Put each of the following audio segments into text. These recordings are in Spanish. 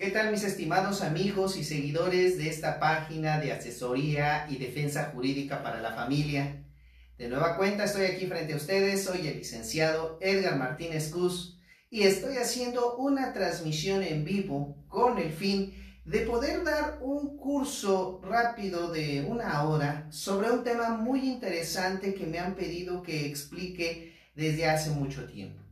¿Qué tal, mis estimados amigos y seguidores de esta página de asesoría y defensa jurídica para la familia? De nueva cuenta estoy aquí frente a ustedes, soy el licenciado Edgar Martínez Cus y estoy haciendo una transmisión en vivo con el fin de poder dar un curso rápido de 1 hora sobre un tema muy interesante que me han pedido que explique desde hace mucho tiempo.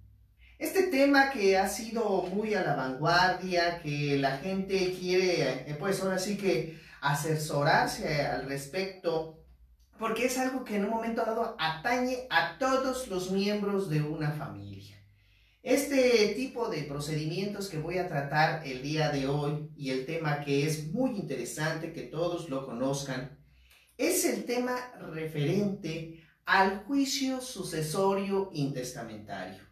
Este tema que ha sido muy a la vanguardia, que la gente quiere, pues ahora sí que asesorarse al respecto, porque es algo que en un momento dado atañe a todos los miembros de una familia. Este tipo de procedimientos que voy a tratar el día de hoy y el tema que es muy interesante que todos lo conozcan, es el tema referente al juicio sucesorio intestamentario.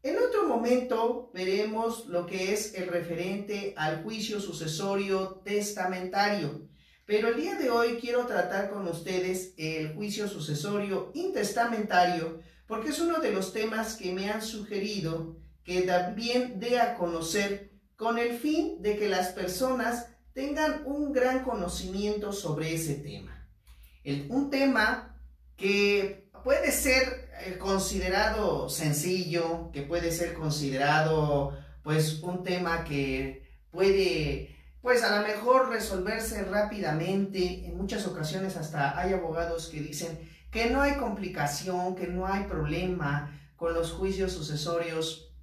En otro momento veremos lo que es el referente al juicio sucesorio testamentario, pero el día de hoy quiero tratar con ustedes el juicio sucesorio intestamentario porque es uno de los temas que me han sugerido que también dé a conocer con el fin de que las personas tengan un gran conocimiento sobre ese tema. Un tema que puede ser considerado sencillo, que puede ser considerado pues un tema que puede pues a lo mejor resolverse rápidamente. En muchas ocasiones hasta hay abogados que dicen que no hay complicación, que no hay problema con los juicios sucesorios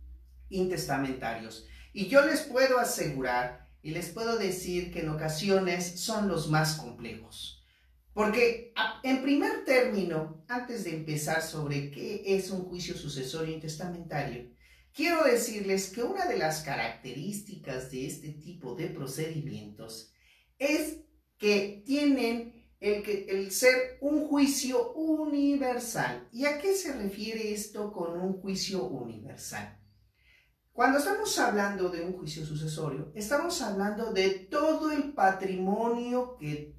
intestamentarios. Y yo les puedo asegurar y les puedo decir que en ocasiones son los más complejos. Porque en primer término, antes de empezar sobre qué es un juicio sucesorio intestamentario, quiero decirles que una de las características de este tipo de procedimientos es que tienen el ser un juicio universal. ¿Y a qué se refiere esto con un juicio universal? Cuando estamos hablando de un juicio sucesorio, estamos hablando de todo el patrimonio que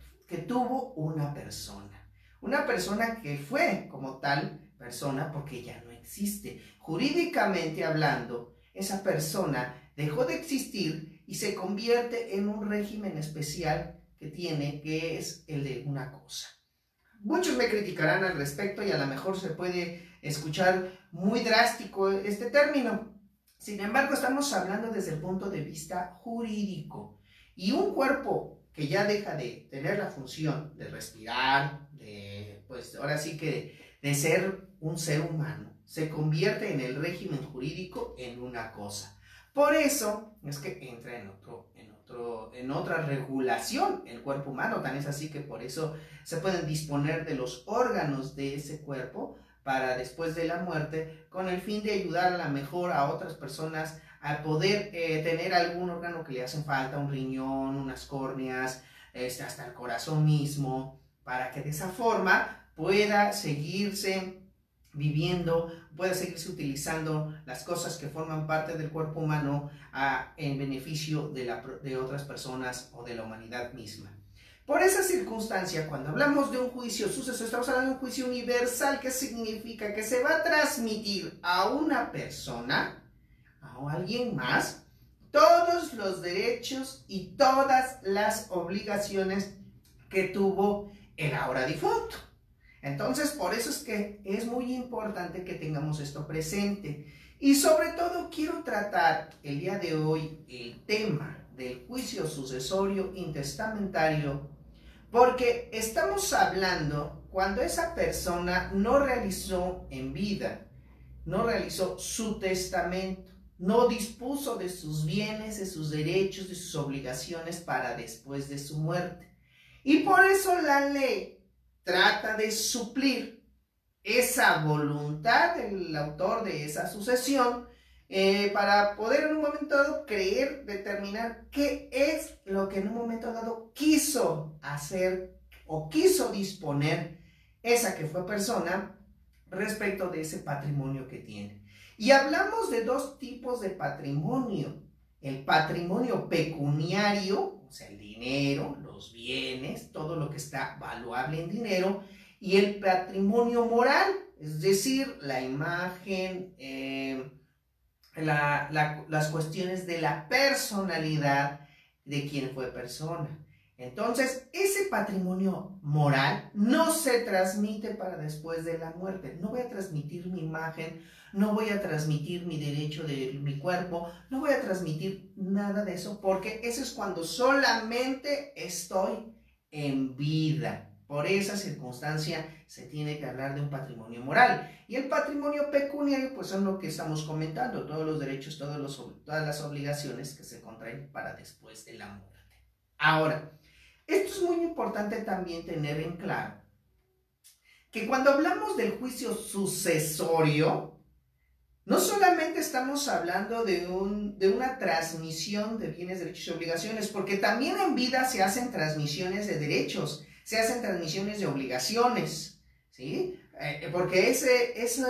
tuvo una persona que fue como tal persona porque ya no existe. Jurídicamente hablando, esa persona dejó de existir y se convierte en un régimen especial que tiene, que es el de una cosa. Muchos me criticarán al respecto y a lo mejor se puede escuchar muy drástico este término. Sin embargo, estamos hablando desde el punto de vista jurídico. Y un cuerpo que ya deja de tener la función de respirar, pues ahora sí que de ser un ser humano, se convierte en el régimen jurídico en una cosa. Por eso es que entra en otra regulación el cuerpo humano. Tan es así que por eso se pueden disponer de los órganos de ese cuerpo para después de la muerte, con el fin de ayudar a la mejor a otras personas a poder tener algún órgano que le hacen falta, un riñón, unas córneas, hasta el corazón mismo, para que de esa forma pueda seguirse viviendo, pueda seguirse utilizando las cosas que forman parte del cuerpo humano en beneficio de otras personas o de la humanidad misma. Por esa circunstancia, cuando hablamos de un juicio sucesorio, estamos hablando de un juicio universal, que significa que se va a transmitir a una persona, a alguien más, todos los derechos y todas las obligaciones que tuvo el ahora difunto. Entonces, por eso es que es muy importante que tengamos esto presente. Y sobre todo quiero tratar el día de hoy el tema del juicio sucesorio intestamentario, porque estamos hablando cuando esa persona no realizó en vida, no realizó su testamento, no dispuso de sus bienes, de sus derechos, de sus obligaciones para después de su muerte. Y por eso la ley trata de suplir esa voluntad del autor de esa sucesión para poder en un momento dado determinar qué es lo que en un momento dado quiso hacer o quiso disponer esa que fue persona respecto de ese patrimonio que tiene. Y hablamos de dos tipos de patrimonio: el patrimonio pecuniario, o sea, el dinero, los bienes, todo lo que está valuable en dinero, y el patrimonio moral, es decir, la imagen, las cuestiones de la personalidad de quien fue persona. Entonces, ese patrimonio moral no se transmite para después de la muerte. No voy a transmitir mi imagen, no voy a transmitir mi derecho de mi cuerpo, no voy a transmitir nada de eso, porque eso es cuando solamente estoy en vida. Por esa circunstancia se tiene que hablar de un patrimonio moral. Y el patrimonio pecuniario, pues son lo que estamos comentando, todos los derechos, todas las obligaciones que se contraen para después de la muerte. Ahora, esto es muy importante también tener en claro, que cuando hablamos del juicio sucesorio, no solamente estamos hablando de una transmisión de bienes, derechos y obligaciones, porque también en vida se hacen transmisiones de derechos, se hacen transmisiones de obligaciones, ¿sí? Porque esa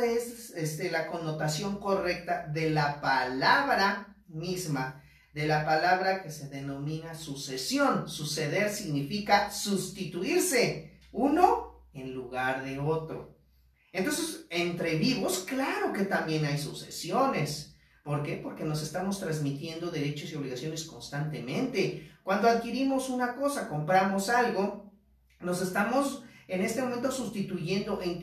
es la connotación correcta de la palabra misma, de la palabra que se denomina sucesión. Suceder significa sustituirse uno en lugar de otro. Entonces, entre vivos, claro que también hay sucesiones. ¿Por qué? Porque nos estamos transmitiendo derechos y obligaciones constantemente. Cuando adquirimos una cosa, compramos algo, nos estamos en este momento sustituyendo en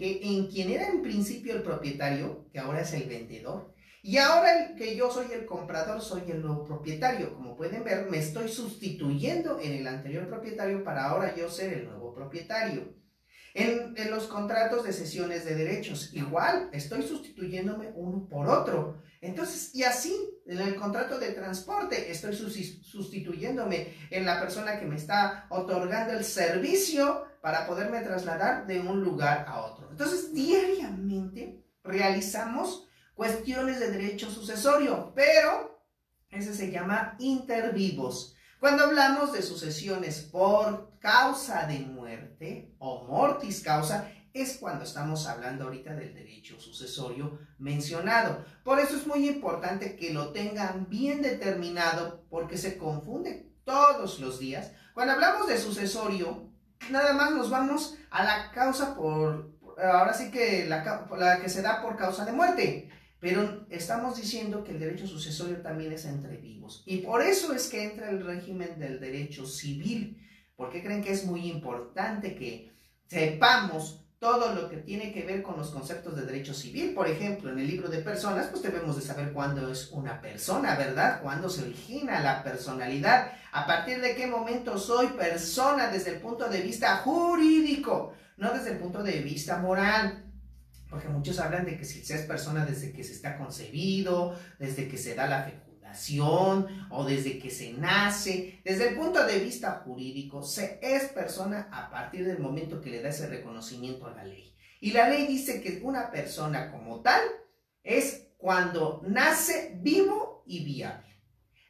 quien era en principio el propietario, que ahora es el vendedor. Y ahora que yo soy el comprador, soy el nuevo propietario. Como pueden ver, me estoy sustituyendo en el anterior propietario para ahora yo ser el nuevo propietario. En los contratos de cesiones de derechos, igual, estoy sustituyéndome uno por otro. Entonces, y así, en el contrato de transporte, estoy sustituyéndome en la persona que me está otorgando el servicio para poderme trasladar de un lugar a otro. Entonces, diariamente realizamos cuestiones de derecho sucesorio, pero ese se llama intervivos. Cuando hablamos de sucesiones por causa de muerte o mortis causa, es cuando estamos hablando ahorita del derecho sucesorio mencionado. Por eso es muy importante que lo tengan bien determinado, porque se confunde todos los días. Cuando hablamos de sucesorio, nada más nos vamos a la causa ahora sí que la que se da por causa de muerte. Pero estamos diciendo que el derecho sucesorio también es entre vivos. Y por eso es que entra el régimen del derecho civil. Porque creen que es muy importante que sepamos todo lo que tiene que ver con los conceptos de derecho civil. Por ejemplo, en el libro de personas, pues debemos de saber cuándo es una persona, ¿verdad? Cuándo se origina la personalidad. A partir de qué momento soy persona desde el punto de vista jurídico, no desde el punto de vista moral. Porque muchos hablan de que si se es persona desde que se está concebido, desde que se da la fecundación o desde que se nace. Desde el punto de vista jurídico, se es persona a partir del momento que le da ese reconocimiento a la ley. Y la ley dice que una persona como tal es cuando nace vivo y viable.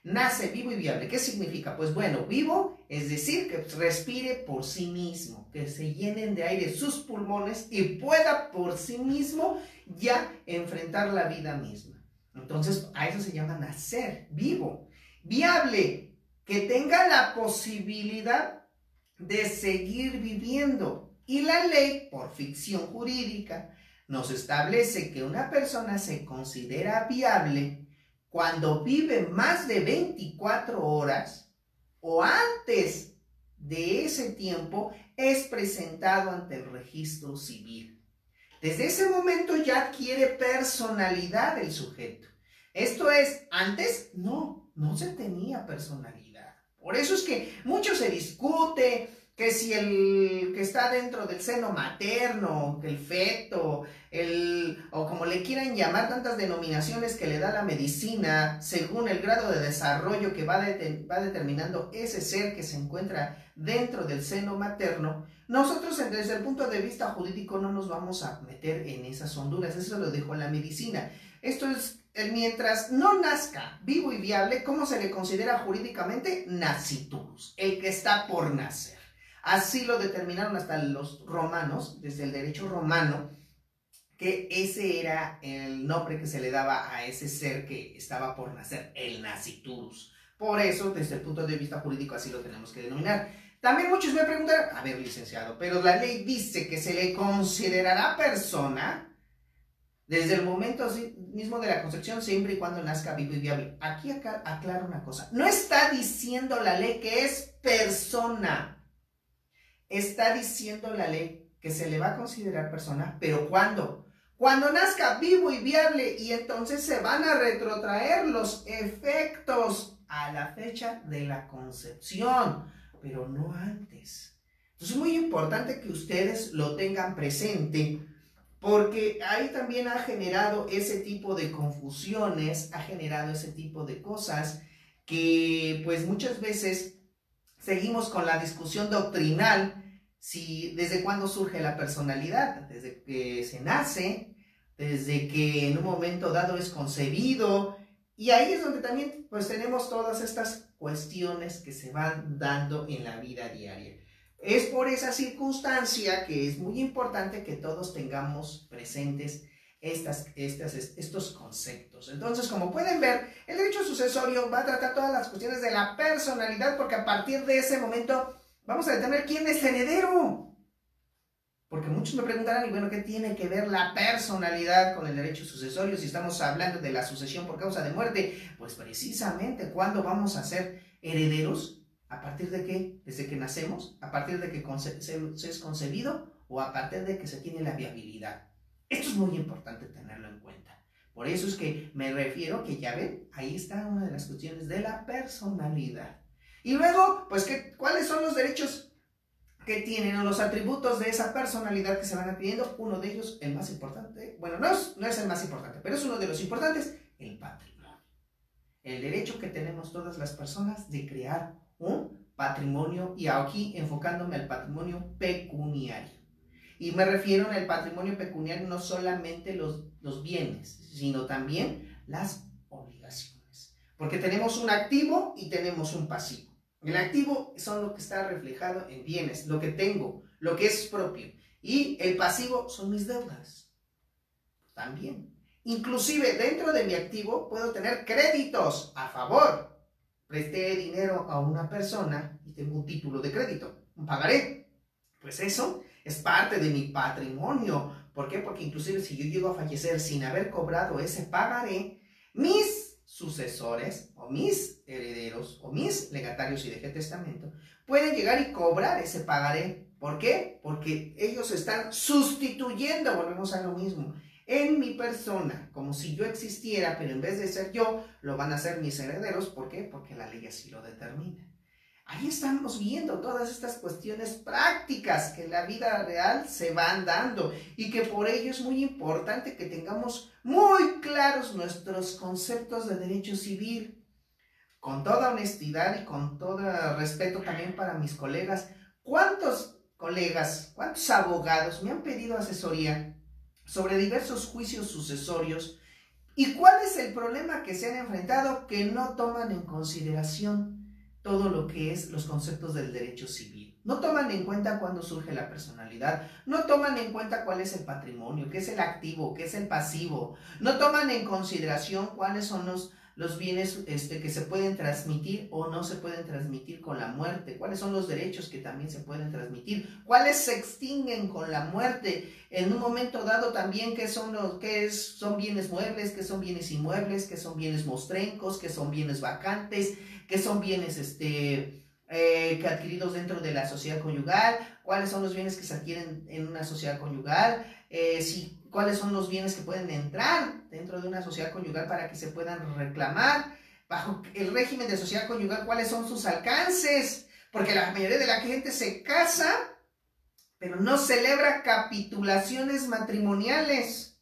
Nace vivo y viable. ¿Qué significa? Pues bueno, vivo es decir que respire por sí mismo, que se llenen de aire sus pulmones y pueda por sí mismo ya enfrentar la vida misma. Entonces, a eso se llama nacer vivo. Viable, que tenga la posibilidad de seguir viviendo. Y la ley, por ficción jurídica, nos establece que una persona se considera viable cuando vive más de 24 horas o antes de ese tiempo es presentado ante el registro civil. Desde ese momento ya adquiere personalidad el sujeto. Esto es, antes no se tenía personalidad. Por eso es que mucho se discute que si el que está dentro del seno materno, que el feto, o como le quieran llamar, tantas denominaciones que le da la medicina, según el grado de desarrollo que va determinando ese ser que se encuentra dentro del seno materno, nosotros desde el punto de vista jurídico no nos vamos a meter en esas honduras, eso lo dejó la medicina. Esto es, mientras no nazca vivo y viable, ¿cómo se le considera jurídicamente? Nasciturus, el que está por nacer. Así lo determinaron hasta los romanos, desde el derecho romano, que ese era el nombre que se le daba a ese ser que estaba por nacer, el nasciturus. Por eso, desde el punto de vista jurídico, así lo tenemos que denominar. También muchos me preguntan, a ver, licenciado, pero la ley dice que se le considerará persona desde el momento mismo de la concepción, siempre y cuando nazca vivo y viable. Aquí aclaro una cosa, no está diciendo la ley que es persona, está diciendo la ley que se le va a considerar persona, pero ¿cuándo? Cuando nazca vivo y viable, y entonces se van a retrotraer los efectos a la fecha de la concepción, pero no antes. Entonces es muy importante que ustedes lo tengan presente, porque ahí también ha generado ese tipo de confusiones, ha generado ese tipo de cosas que pues muchas veces seguimos con la discusión doctrinal, si desde cuándo surge la personalidad, desde que se nace, desde que en un momento dado es concebido, y ahí es donde también pues tenemos todas estas cuestiones que se van dando en la vida diaria. Es por esa circunstancia que es muy importante que todos tengamos presentes estos conceptos. Entonces, como pueden ver, el derecho sucesorio va a tratar todas las cuestiones de la personalidad, porque a partir de ese momento vamos a determinar quién es heredero. Porque muchos me preguntarán, y bueno, ¿qué tiene que ver la personalidad con el derecho sucesorio si estamos hablando de la sucesión por causa de muerte? Pues precisamente, ¿cuándo vamos a ser herederos? ¿A partir de qué? ¿Desde que nacemos? ¿A partir de que se es concebido? ¿O a partir de que se tiene la viabilidad? Esto es muy importante tenerlo en cuenta. Por eso es que me refiero que ya ven, ahí está una de las cuestiones de la personalidad. Y luego, pues, ¿cuáles son los derechos que tienen o los atributos de esa personalidad que se van adquiriendo? Uno de ellos, el más importante, bueno, no es el más importante, pero es uno de los importantes, el patrimonio. El derecho que tenemos todas las personas de crear un patrimonio, y aquí enfocándome al patrimonio pecuniario. Y me refiero en el patrimonio pecuniario no solamente los bienes, sino también las obligaciones. Porque tenemos un activo y tenemos un pasivo. El activo son lo que está reflejado en bienes, lo que tengo, lo que es propio. Y el pasivo son mis deudas. También. Inclusive dentro de mi activo puedo tener créditos a favor. Presté dinero a una persona y tengo un título de crédito, un pagaré. Pues eso es parte de mi patrimonio. ¿Por qué? Porque inclusive si yo llego a fallecer sin haber cobrado ese pagaré, mis sucesores o mis herederos o mis legatarios si dejé testamento pueden llegar y cobrar ese pagaré. ¿Por qué? Porque ellos están sustituyendo, volvemos a lo mismo, en mi persona, como si yo existiera, pero en vez de ser yo, lo van a ser mis herederos. ¿Por qué? Porque la ley así lo determina. Ahí estamos viendo todas estas cuestiones prácticas que en la vida real se van dando y que por ello es muy importante que tengamos muy claros nuestros conceptos de derecho civil. Con toda honestidad y con todo respeto también para mis colegas, ¿cuántos colegas, cuántos abogados me han pedido asesoría sobre diversos juicios sucesorios? ¿Y cuál es el problema que se han enfrentado? Que no toman en consideración todo lo que es los conceptos del derecho civil. No toman en cuenta cuándo surge la personalidad, no toman en cuenta cuál es el patrimonio, qué es el activo, qué es el pasivo, no toman en consideración cuáles son los bienes que se pueden transmitir o no se pueden transmitir con la muerte, cuáles son los derechos que también se pueden transmitir, cuáles se extinguen con la muerte, en un momento dado también qué son bienes muebles, qué son bienes inmuebles, qué son bienes mostrencos, qué son bienes vacantes, qué son bienes que adquiridos dentro de la sociedad conyugal, cuáles son los bienes que se adquieren en una sociedad conyugal, cuáles son los bienes que pueden entrar dentro de una sociedad conyugal para que se puedan reclamar, bajo el régimen de sociedad conyugal, cuáles son sus alcances, porque la mayoría de la gente se casa, pero no celebra capitulaciones matrimoniales.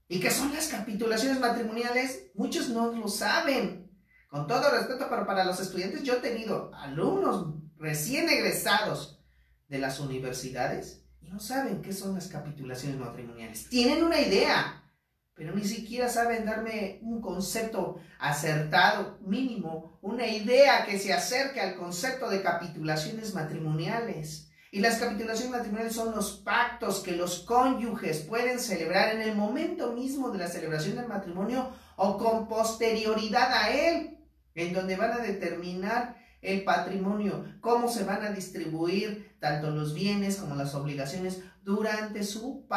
¿Y qué son las capitulaciones matrimoniales? Muchos no lo saben. Con todo respeto, pero para los estudiantes, yo he tenido alumnos recién egresados de las universidades y no saben qué son las capitulaciones matrimoniales. Tienen una idea, pero ni siquiera saben darme un concepto acertado, mínimo, una idea que se acerque al concepto de capitulaciones matrimoniales. Y las capitulaciones matrimoniales son los pactos que los cónyuges pueden celebrar en el momento mismo de la celebración del matrimonio o con posterioridad a él, en donde van a determinar el patrimonio, cómo se van a distribuir tanto los bienes como las obligaciones durante su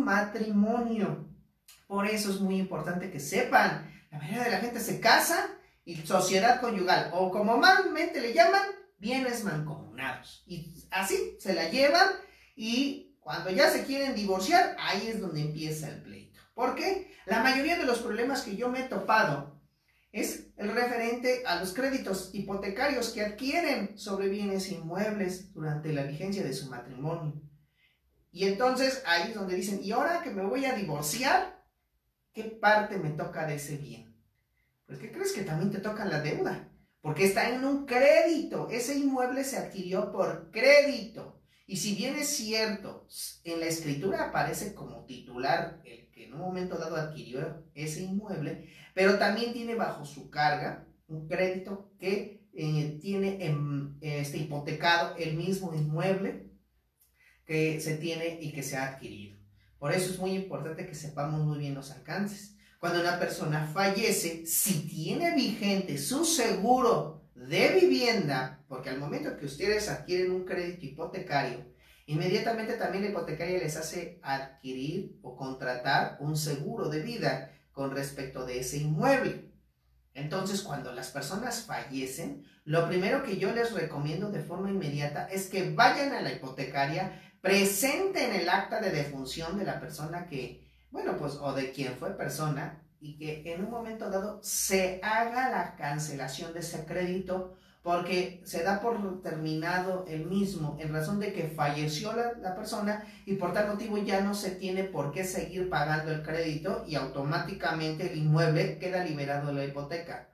matrimonio. Por eso es muy importante que sepan, la mayoría de la gente se casa y sociedad conyugal, o como malmente le llaman, bienes mancomunados. Y así se la llevan y cuando ya se quieren divorciar, ahí es donde empieza el pleito. ¿Por qué? La mayoría de los problemas que yo me he topado es el referente a los créditos hipotecarios que adquieren sobre bienes inmuebles durante la vigencia de su matrimonio. Y entonces ahí es donde dicen, ¿y ahora que me voy a divorciar? ¿Qué parte me toca de ese bien? Pues ¿qué crees? Que también te toca la deuda, porque está en un crédito. Ese inmueble se adquirió por crédito. Y si bien es cierto, en la escritura aparece como titular el que en un momento dado adquirió ese inmueble, pero también tiene bajo su carga un crédito que tiene hipotecado el mismo inmueble que se tiene y que se ha adquirido. Por eso es muy importante que sepamos muy bien los alcances. Cuando una persona fallece, si tiene vigente su seguro de vivienda, porque al momento que ustedes adquieren un crédito hipotecario, inmediatamente también la hipotecaria les hace adquirir o contratar un seguro de vida con respecto de ese inmueble. Entonces, cuando las personas fallecen, lo primero que yo les recomiendo de forma inmediata es que vayan a la hipotecaria, presenten el acta de defunción de la persona que, bueno, pues, o de quien fue persona, y que en un momento dado se haga la cancelación de ese crédito, porque se da por terminado el mismo en razón de que falleció la persona y por tal motivo ya no se tiene por qué seguir pagando el crédito y automáticamente el inmueble queda liberado de la hipoteca.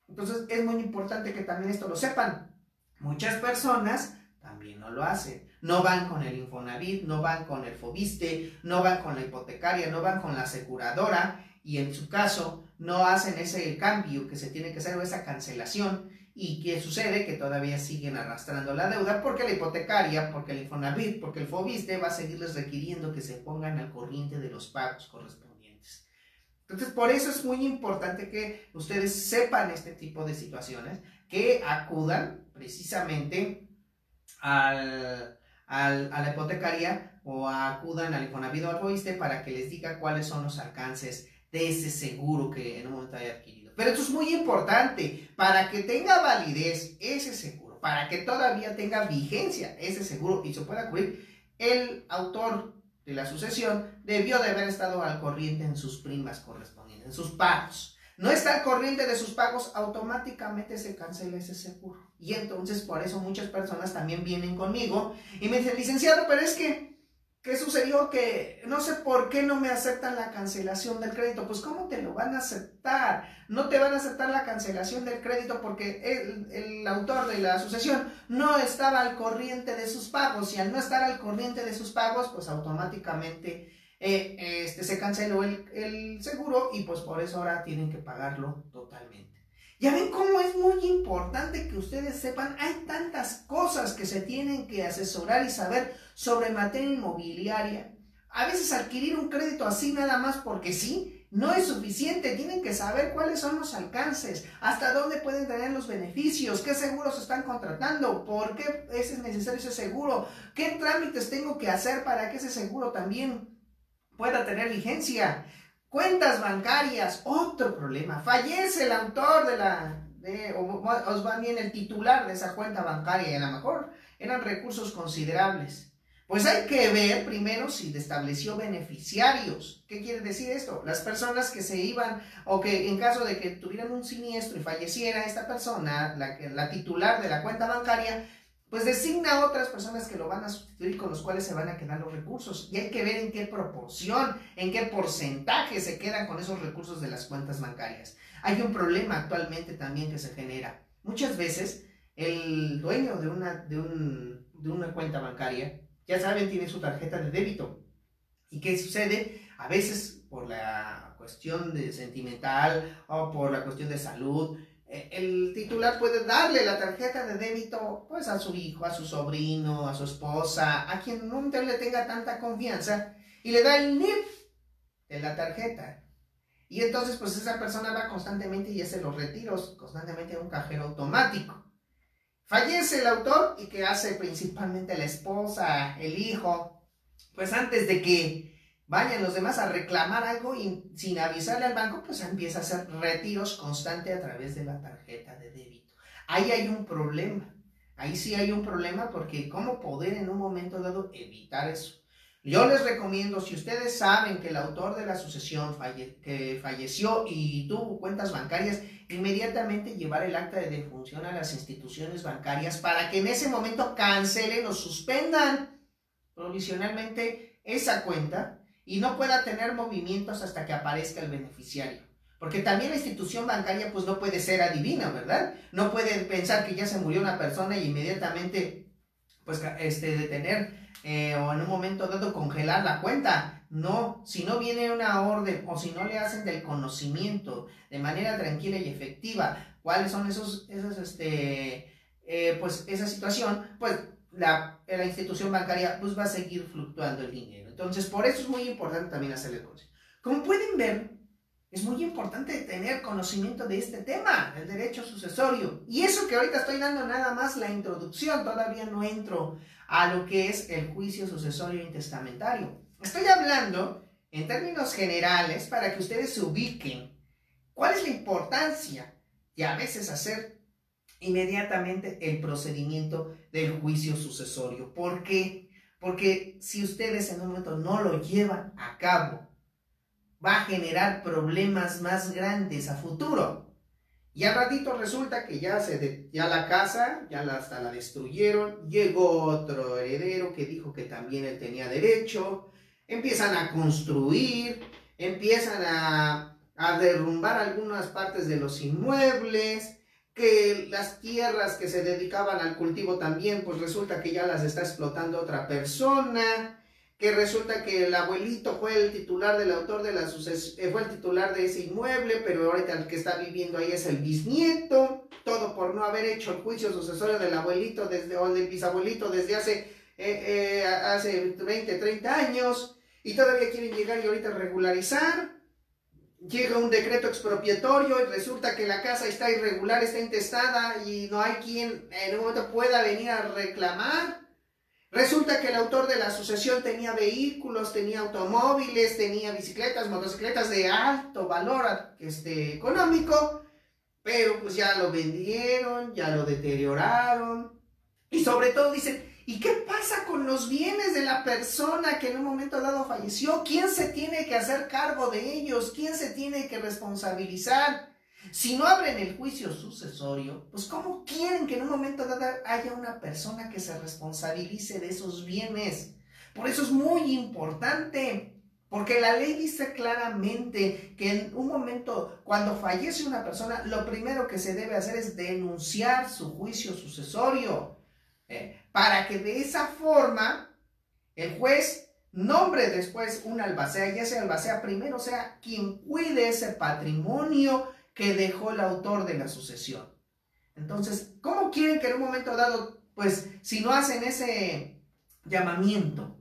Entonces es muy importante que también esto lo sepan. Muchas personas también no lo hacen. No van con el Infonavit, no van con el Fobiste, no van con la hipotecaria, no van con la aseguradora y en su caso no hacen ese cambio que se tiene que hacer o esa cancelación. ¿Y qué sucede? Que todavía siguen arrastrando la deuda porque la hipotecaria, porque el Infonavit, porque el Fobiste va a seguirles requiriendo que se pongan al corriente de los pagos correspondientes. Entonces, por eso es muy importante que ustedes sepan este tipo de situaciones, que acudan precisamente a la hipotecaria o acudan al Infonavit o al Fobiste para que les diga cuáles son los alcances de ese seguro que en un momento haya adquirido. Pero esto es muy importante para que tenga validez ese seguro, para que todavía tenga vigencia ese seguro y se pueda cubrir. El autor de la sucesión debió de haber estado al corriente en sus primas correspondientes, en sus pagos. No está al corriente de sus pagos, automáticamente se cancela ese seguro. Y entonces por eso muchas personas también vienen conmigo y me dicen, licenciado, pero es que ¿qué sucedió? Que no sé por qué no me aceptan la cancelación del crédito. Pues ¿cómo te lo van a aceptar? No te van a aceptar la cancelación del crédito porque el autor de la sucesión no estaba al corriente de sus pagos, y al no estar al corriente de sus pagos, pues automáticamente se canceló el seguro y pues por eso ahora tienen que pagarlo totalmente. Ya ven cómo es muy importante que ustedes sepan, hay tantas cosas que se tienen que asesorar y saber sobre materia inmobiliaria. A veces adquirir un crédito así nada más porque sí, no es suficiente. Tienen que saber cuáles son los alcances, hasta dónde pueden tener los beneficios, qué seguros están contratando, por qué es necesario ese seguro, qué trámites tengo que hacer para que ese seguro también pueda tener vigencia. Cuentas bancarias, otro problema. Fallece el autor os va bien el titular de esa cuenta bancaria y a lo mejor eran recursos considerables. Pues hay que ver primero si estableció beneficiarios. ¿Qué quiere decir esto? Las personas que se iban o que en caso de que tuvieran un siniestro y falleciera esta persona, la titular de la cuenta bancaria, pues designa a otras personas que lo van a sustituir, con los cuales se van a quedar los recursos. Y hay que ver en qué proporción, en qué porcentaje se quedan con esos recursos de las cuentas bancarias. Hay un problema actualmente también que se genera. Muchas veces el dueño de una cuenta bancaria, ya saben, tiene su tarjeta de débito. ¿Y qué sucede? A veces por la cuestión sentimental o por la cuestión de salud, el titular puede darle la tarjeta de débito pues a su hijo, a su sobrino, a su esposa, a quien no le tenga tanta confianza, y le da el NIP de la tarjeta. Y entonces pues esa persona va constantemente y hace los retiros constantemente a un cajero automático. Fallece el autor y ¿qué hace principalmente la esposa, el hijo? Pues antes de que vayan los demás a reclamar algo y sin avisarle al banco, pues empieza a hacer retiros constantes a través de la tarjeta de débito. Ahí hay un problema. Ahí sí hay un problema porque ¿cómo poder en un momento dado evitar eso? Yo les recomiendo, si ustedes saben que el autor de la sucesión que falleció y tuvo cuentas bancarias, inmediatamente llevar el acta de defunción a las instituciones bancarias para que en ese momento cancelen o suspendan provisionalmente esa cuenta y no pueda tener movimientos hasta que aparezca el beneficiario. Porque también la institución bancaria pues no puede ser adivina, ¿verdad? No puede pensar que ya se murió una persona y inmediatamente pues detener o en un momento dado congelar la cuenta. No, si no viene una orden o si no le hacen del conocimiento de manera tranquila y efectiva cuáles son pues esa situación, pues la institución bancaria pues va a seguir fluctuando el dinero. Entonces por eso es muy importante también hacerle el consejo. Como pueden ver, es muy importante tener conocimiento de este tema, el derecho sucesorio. Y eso que ahorita estoy dando nada más la introducción, todavía no entro a lo que es el juicio sucesorio intestamentario. Estoy hablando en términos generales para que ustedes se ubiquen cuál es la importancia de a veces hacer inmediatamente el procedimiento del juicio sucesorio. ¿Por qué? Porque si ustedes en un momento no lo llevan a cabo, va a generar problemas más grandes a futuro. Y al ratito resulta que ya la casa, hasta la destruyeron, llegó otro heredero que dijo que también él tenía derecho, empiezan a construir, empiezan a derrumbar algunas partes de los inmuebles, que las tierras que se dedicaban al cultivo también, pues resulta que ya las está explotando otra persona, que resulta que el abuelito fue el titular del autor de la sucesión, fue el titular de ese inmueble, pero ahorita el que está viviendo ahí es el bisnieto, todo por no haber hecho el juicio sucesorio del abuelito o del bisabuelito desde hace 20, 30 años, y todavía quieren llegar y ahorita regularizar. Llega un decreto expropiatorio y resulta que la casa está irregular, está intestada y no hay quien en un momento pueda venir a reclamar. Resulta que el autor de la sucesión tenía vehículos, tenía automóviles, tenía bicicletas, motocicletas de alto valor económico, pero pues ya lo vendieron, ya lo deterioraron. Y sobre todo dicen, ¿y qué pasa con los bienes de la persona que en un momento dado falleció? ¿Quién se tiene que hacer cargo de ellos? ¿Quién se tiene que responsabilizar? Si no abren el juicio sucesorio, pues ¿cómo quieren que en un momento dado haya una persona que se responsabilice de esos bienes? Por eso es muy importante, porque la ley dice claramente que en un momento, cuando fallece una persona, lo primero que se debe hacer es denunciar su juicio sucesorio, para que de esa forma el juez nombre después un albacea, ya sea albacea primero, sea quien cuide ese patrimonio que dejó el autor de la sucesión. Entonces, ¿cómo quieren que en un momento dado, pues, si no hacen ese llamamiento,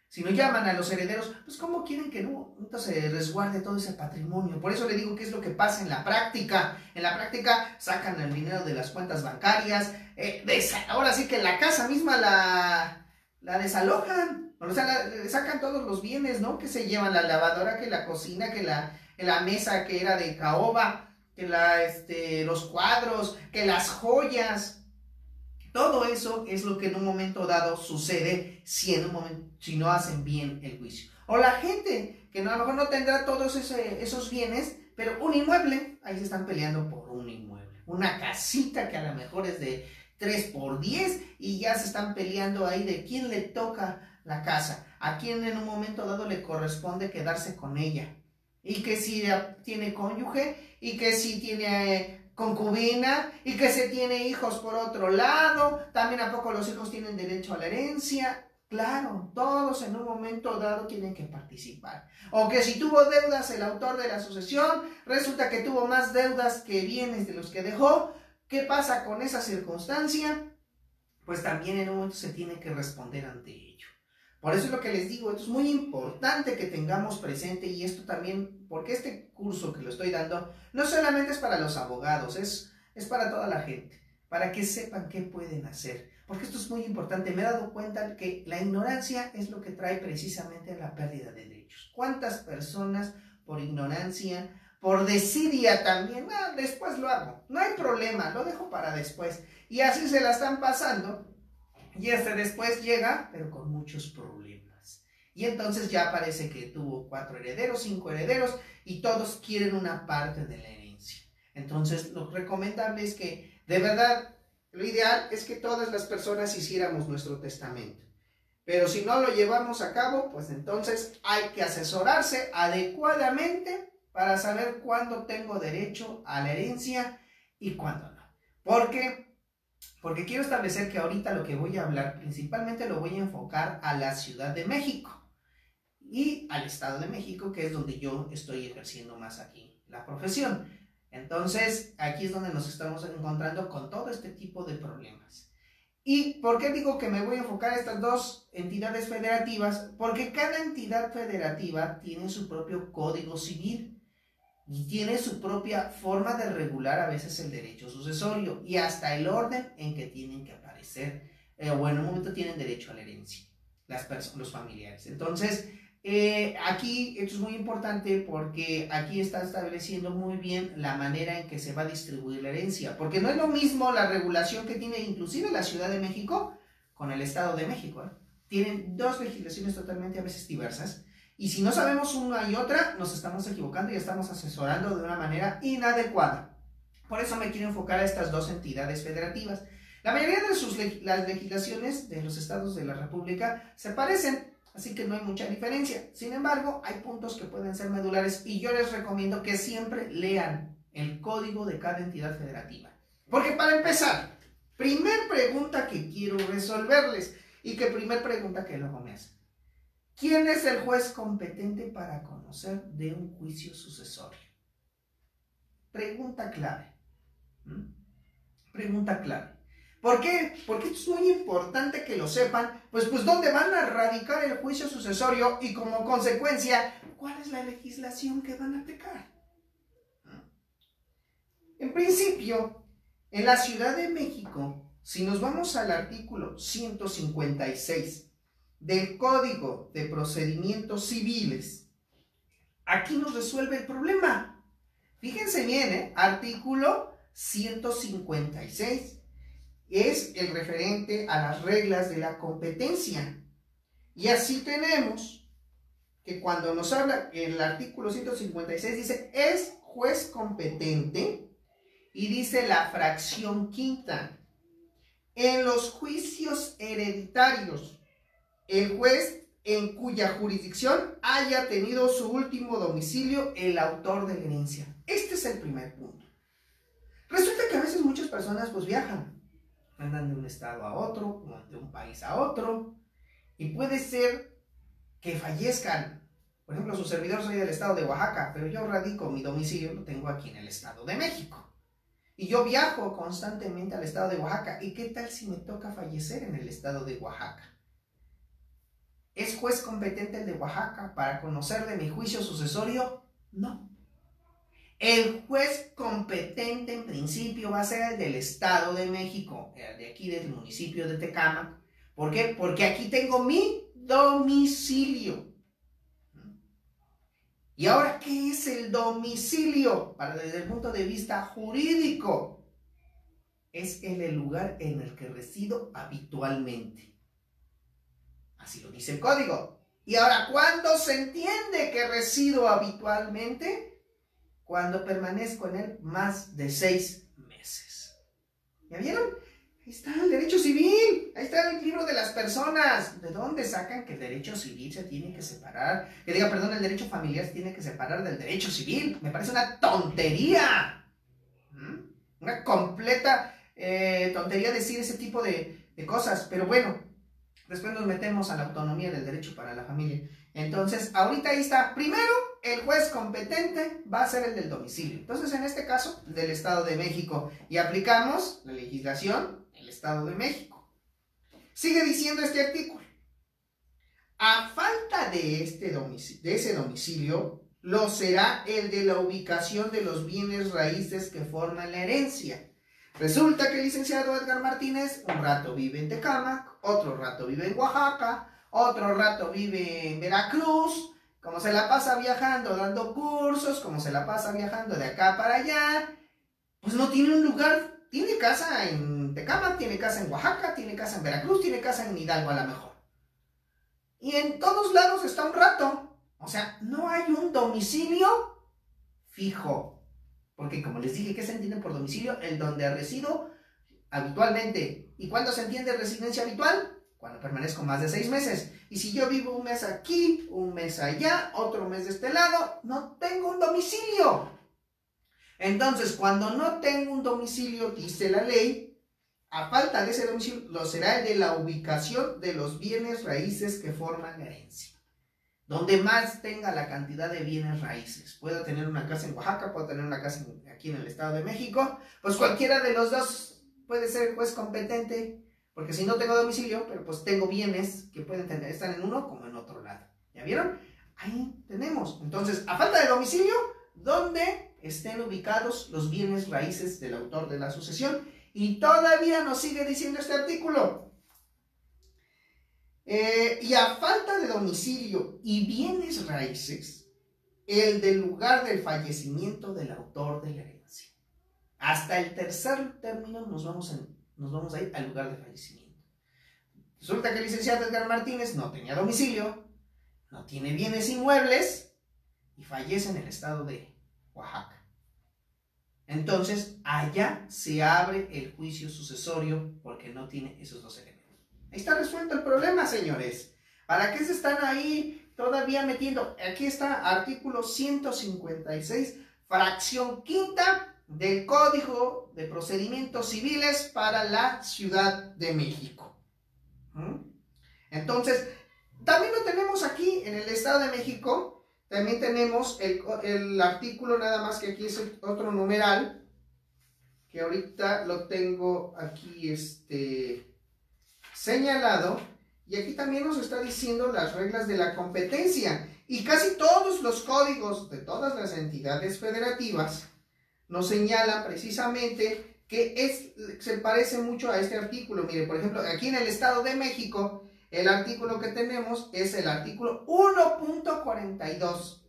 si no llaman a los herederos, pues, ¿cómo quieren que no se resguarde todo ese patrimonio? Por eso le digo qué es lo que pasa en la práctica. En la práctica sacan el dinero de las cuentas bancarias, ahora sí que la casa misma la desalojan, o sea, sacan todos los bienes, ¿no? Que se llevan, la lavadora, que la cocina, que la mesa que era de caoba, que los cuadros, que las joyas. Todo eso es lo que en un momento dado sucede si no hacen bien el juicio. O la gente que a lo mejor no tendrá todos esos bienes, pero un inmueble, ahí se están peleando por un inmueble. Una casita que a lo mejor es de 3x10 y ya se están peleando ahí de quién le toca la casa, a quién en un momento dado le corresponde quedarse con ella. Y que si tiene cónyuge, y que si tiene concubina, y que si tiene hijos por otro lado, también a poco los hijos tienen derecho a la herencia. Claro, todos en un momento dado tienen que participar. O que si tuvo deudas el autor de la sucesión, resulta que tuvo más deudas que bienes de los que dejó. ¿Qué pasa con esa circunstancia? Pues también en un momento se tiene que responder ante ello. Por eso es lo que les digo, esto es muy importante que tengamos presente, y esto también, porque este curso que lo estoy dando no solamente es para los abogados, es para toda la gente, para que sepan qué pueden hacer. porque esto es muy importante. Me he dado cuenta que la ignorancia es lo que trae precisamente la pérdida de derechos. ¿Cuántas personas por ignorancia, por desidia también, después lo hago, no hay problema, lo dejo para después, y así se la están pasando, y después llega, pero con muchos problemas, y entonces ya parece que tuvo 4 herederos, 5 herederos, y todos quieren una parte de la herencia? Entonces lo recomendable es que, de verdad, lo ideal es que todas las personas hiciéramos nuestro testamento. Pero si no lo llevamos a cabo, pues entonces hay que asesorarse adecuadamente para saber cuándo tengo derecho a la herencia y cuándo no. ¿Por qué? Porque quiero establecer que ahorita lo que voy a hablar principalmente lo voy a enfocar a la Ciudad de México y al Estado de México, que es donde yo estoy ejerciendo más aquí la profesión. Entonces, aquí es donde nos estamos encontrando con todo este tipo de problemas. ¿Y por qué digo que me voy a enfocar a estas dos entidades federativas? Porque cada entidad federativa tiene su propio código civil y tiene su propia forma de regular a veces el derecho sucesorio y hasta el orden en que tienen que aparecer, o en un momento tienen derecho a la herencia, los familiares. Entonces, aquí esto es muy importante porque aquí está estableciendo muy bien la manera en que se va a distribuir la herencia, porque no es lo mismo la regulación que tiene inclusive la Ciudad de México con el Estado de México, ¿eh? Tienen dos legislaciones totalmente a veces diversas, y si no sabemos una y otra, nos estamos equivocando y estamos asesorando de una manera inadecuada. Por eso me quiero enfocar a estas dos entidades federativas. La mayoría de las legislaciones de los estados de la República se parecen, así que no hay mucha diferencia. Sin embargo, hay puntos que pueden ser medulares y yo les recomiendo que siempre lean el código de cada entidad federativa. Porque para empezar, primer pregunta que quiero resolverles y que primer pregunta que luego me hacen. ¿Quién es el juez competente para conocer de un juicio sucesorio? Pregunta clave. Pregunta clave. ¿Por qué? Porque es muy importante que lo sepan, pues dónde van a radicar el juicio sucesorio y como consecuencia, ¿cuál es la legislación que van a aplicar? En principio, en la Ciudad de México, si nos vamos al artículo 156 del Código de Procedimientos Civiles, aquí nos resuelve el problema. Fíjense bien, artículo 156. Es el referente a las reglas de la competencia. Y así tenemos que cuando nos habla, el artículo 156 dice, es juez competente, y dice la fracción quinta, en los juicios hereditarios, el juez en cuya jurisdicción haya tenido su último domicilio el autor de la herencia. Este es el primer punto. Resulta que a veces muchas personas viajan, andan de un estado a otro, o de un país a otro, y puede ser que fallezcan. Por ejemplo, su servidor, soy del estado de Oaxaca, pero yo radico, mi domicilio lo tengo aquí en el Estado de México. Y yo viajo constantemente al estado de Oaxaca. ¿Y qué tal si me toca fallecer en el estado de Oaxaca? ¿Es juez competente el de Oaxaca para conocer de mi juicio sucesorio? No. El juez competente en principio va a ser el del Estado de México, de aquí del municipio de Tecámac. ¿Por qué? Porque aquí tengo mi domicilio. ¿Y ahora qué es el domicilio? Desde el punto de vista jurídico, es el lugar en el que resido habitualmente. Así lo dice el código. Y ahora, ¿cuándo se entiende que resido habitualmente? Cuando permanezco en él más de 6 meses. ¿Ya vieron? Ahí está el derecho civil, ahí está el libro de las personas. ¿De dónde sacan que el derecho civil se tiene que separar? El derecho familiar se tiene que separar del derecho civil. Me parece una tontería. Una completa tontería decir ese tipo de cosas. Pero bueno, después nos metemos a la autonomía del derecho para la familia. Entonces, ahorita ahí está. Primero, el juez competente va a ser el del domicilio. Entonces, en este caso, del Estado de México. Y aplicamos la legislación del Estado de México. Sigue diciendo este artículo. A falta de ese domicilio, lo será el de la ubicación de los bienes raíces que forman la herencia. Resulta que el licenciado Edgar Martínez un rato vive en Tecámac, otro rato vive en Oaxaca, otro rato vive en Veracruz, como se la pasa viajando dando cursos, como se la pasa viajando de acá para allá, pues no tiene un lugar. Tiene casa en Tecámac, tiene casa en Oaxaca, tiene casa en Veracruz, tiene casa en Hidalgo a lo mejor. Y en todos lados está un rato. O sea, no hay un domicilio fijo. Porque como les dije, ¿qué se entiende por domicilio? El donde resido habitualmente. ¿Y cuándo se entiende residencia habitual? Cuando permanezco más de 6 meses. Y si yo vivo un mes aquí, un mes allá, otro mes de este lado, no tengo un domicilio. Entonces, cuando no tengo un domicilio, dice la ley, a falta de ese domicilio, lo será el de la ubicación de los bienes raíces que forman la herencia. Donde más tenga la cantidad de bienes raíces. Puedo tener una casa en Oaxaca, puedo tener una casa aquí en el Estado de México, pues cualquiera de los dos puede ser el juez competente, porque si no tengo domicilio, pero pues tengo bienes que pueden estar en uno como en otro lado. ¿Ya vieron? Ahí tenemos. Entonces, a falta de domicilio, ¿dónde estén ubicados los bienes raíces del autor de la sucesión? Y todavía nos sigue diciendo este artículo. Y a falta de domicilio y bienes raíces, el del lugar del fallecimiento del autor de la herencia. Hasta el tercer término nos vamos a ir al lugar de fallecimiento. Resulta que el licenciado Edgar Martínez no tenía domicilio, no tiene bienes inmuebles y fallece en el estado de Oaxaca. Entonces, allá se abre el juicio sucesorio porque no tiene esos dos elementos. Ahí está resuelto el problema, señores. ¿Para qué se están ahí todavía metiendo? Aquí está artículo 156, fracción quinta del Código de Procedimientos Civiles para la Ciudad de México. Entonces, también lo tenemos aquí en el Estado de México. También tenemos el artículo, nada más que aquí es otro numeral, que ahorita lo tengo aquí señalado, y aquí también nos está diciendo las reglas de la competencia, y casi todos los códigos de todas las entidades federativas nos señalan precisamente que se parece mucho a este artículo. Mire, por ejemplo, aquí en el Estado de México, el artículo que tenemos es el artículo 1.42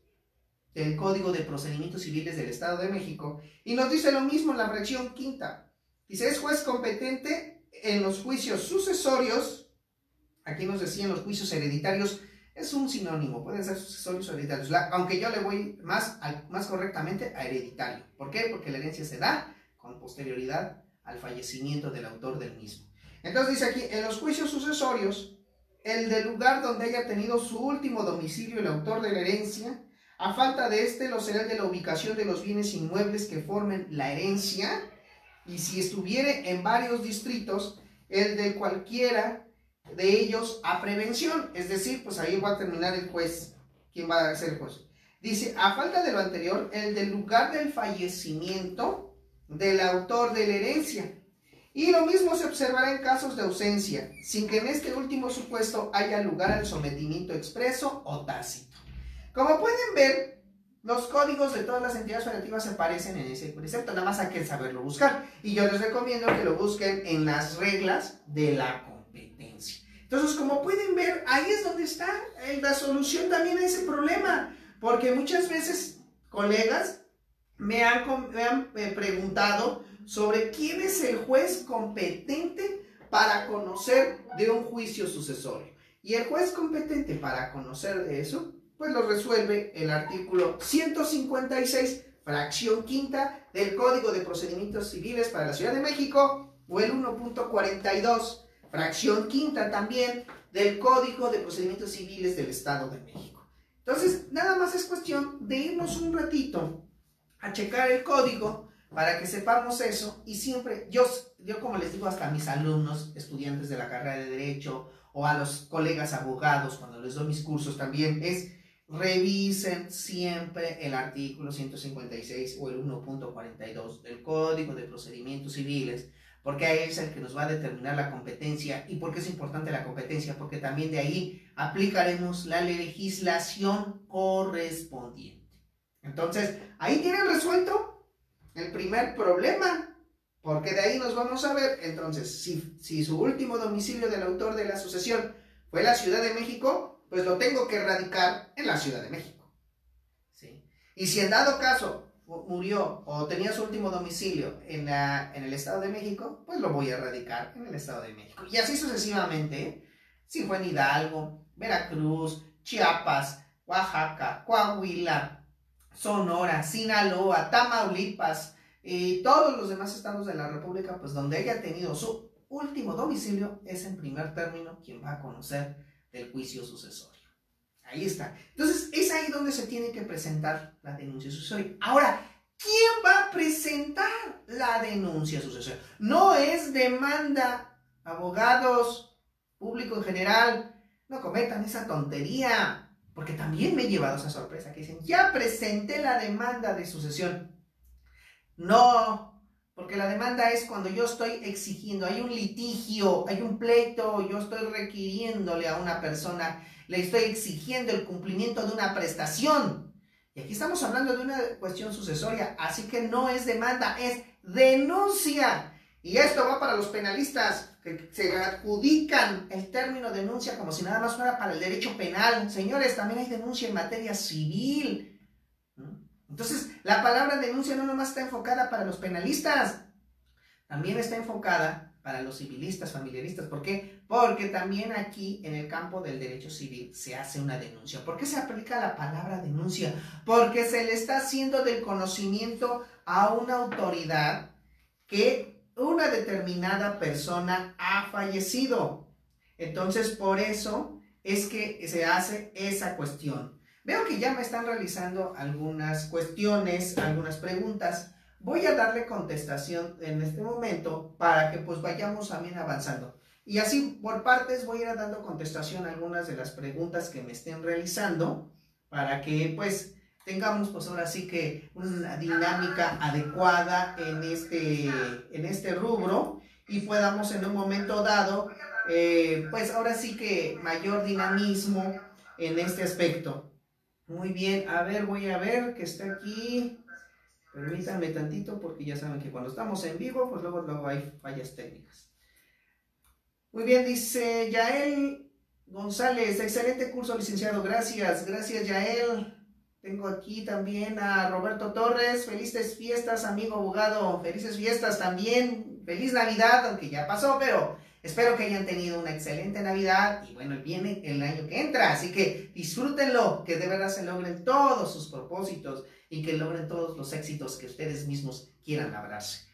del Código de Procedimientos Civiles del Estado de México, y nos dice lo mismo en la fracción quinta. Dice, es juez competente en los juicios sucesorios. Aquí nos decían los juicios hereditarios, es un sinónimo, pueden ser sucesorios o hereditarios, aunque yo le voy más correctamente a hereditario. ¿Por qué? Porque la herencia se da con posterioridad al fallecimiento del autor del mismo. Entonces dice aquí, en los juicios sucesorios, el del lugar donde haya tenido su último domicilio el autor de la herencia, a falta de lo será el de la ubicación de los bienes inmuebles que formen la herencia, y si estuviere en varios distritos, el de cualquiera de ellos a prevención. Es decir, pues ahí va a terminar el juez. ¿Quién va a ser el juez? Dice, a falta de lo anterior, el del lugar del fallecimiento del autor de la herencia. Y lo mismo se observará en casos de ausencia, sin que en este último supuesto haya lugar al sometimiento expreso o tácito. Como pueden ver, los códigos de todas las entidades federativas se parecen en ese precepto, nada más hay que saberlo buscar. Y yo les recomiendo que lo busquen en las reglas de la competencia. Entonces, como pueden ver, ahí es donde está la solución también a ese problema. Porque muchas veces, colegas, me han preguntado sobre quién es el juez competente para conocer de un juicio sucesorio. Y el juez competente para conocer de eso, pues lo resuelve el artículo 156, fracción quinta del Código de Procedimientos Civiles para la Ciudad de México, o el 1.42, fracción quinta también del Código de Procedimientos Civiles del Estado de México. Entonces, nada más es cuestión de irnos un ratito a checar el código para que sepamos eso. Y siempre, yo como les digo hasta a mis alumnos, estudiantes de la carrera de Derecho, o a los colegas abogados, cuando les doy mis cursos también, es revisen siempre el artículo 156 o el 1.42 del Código de Procedimientos Civiles, porque ahí es el que nos va a determinar la competencia. ¿Y por qué es importante la competencia? Porque también de ahí aplicaremos la legislación correspondiente. Entonces, ahí tienen resuelto el primer problema, Porque de ahí nos vamos a ver, entonces, si su último domicilio del autor de la sucesión fue la Ciudad de México, pues lo tengo que radicar en la Ciudad de México. ¿Sí? Y si en dado caso murió o tenía su último domicilio en el Estado de México, pues lo voy a radicar en el Estado de México. Y así sucesivamente, ¿eh? Si fue en Hidalgo, Veracruz, Chiapas, Oaxaca, Coahuila, Sonora, Sinaloa, Tamaulipas y todos los demás estados de la República, pues donde haya tenido su último domicilio, es en primer término quien va a conocer del juicio sucesorio. Ahí está. Entonces, es ahí donde se tiene que presentar la denuncia sucesoria. Ahora, ¿quién va a presentar la denuncia sucesoria? No es demanda, abogados, público en general, no cometan esa tontería, porque también me he llevado esa sorpresa que dicen, ya presenté la demanda de sucesión. No, porque la demanda es cuando yo estoy exigiendo, hay un litigio, hay un pleito, yo estoy requiriéndole a una persona, le estoy exigiendo el cumplimiento de una prestación. Y aquí estamos hablando de una cuestión sucesoria, así que no es demanda, es denuncia. Y esto va para los penalistas que se adjudican el término denuncia como si nada más fuera para el derecho penal. Señores, también hay denuncia en materia civil. Entonces, la palabra denuncia no nomás está enfocada para los penalistas, también está enfocada para los civilistas, familiaristas. ¿Por qué? Porque también aquí en el campo del derecho civil se hace una denuncia. ¿Por qué se aplica la palabra denuncia? Porque se le está haciendo del conocimiento a una autoridad que una determinada persona ha fallecido. Entonces, por eso es que se hace esa cuestión. Veo que ya me están realizando algunas cuestiones, algunas preguntas. Voy a darle contestación en este momento para que pues vayamos también avanzando. Y así por partes voy a ir dando contestación a algunas de las preguntas que me estén realizando para que pues tengamos pues ahora sí que una dinámica adecuada en este rubro y podamos en un momento dado pues ahora sí que mayor dinamismo en este aspecto. Muy bien, a ver, voy a ver que está aquí. Permítanme tantito porque ya saben que cuando estamos en vivo, pues luego hay fallas técnicas. Muy bien, dice Yael González, excelente curso, licenciado, gracias, gracias Yael. Tengo aquí también a Roberto Torres, felices fiestas, amigo abogado, felices fiestas también, feliz Navidad, aunque ya pasó, pero espero que hayan tenido una excelente Navidad y bueno, viene el año que entra, así que disfrútenlo, que de verdad se logren todos sus propósitos y que logren todos los éxitos que ustedes mismos quieran labrarse.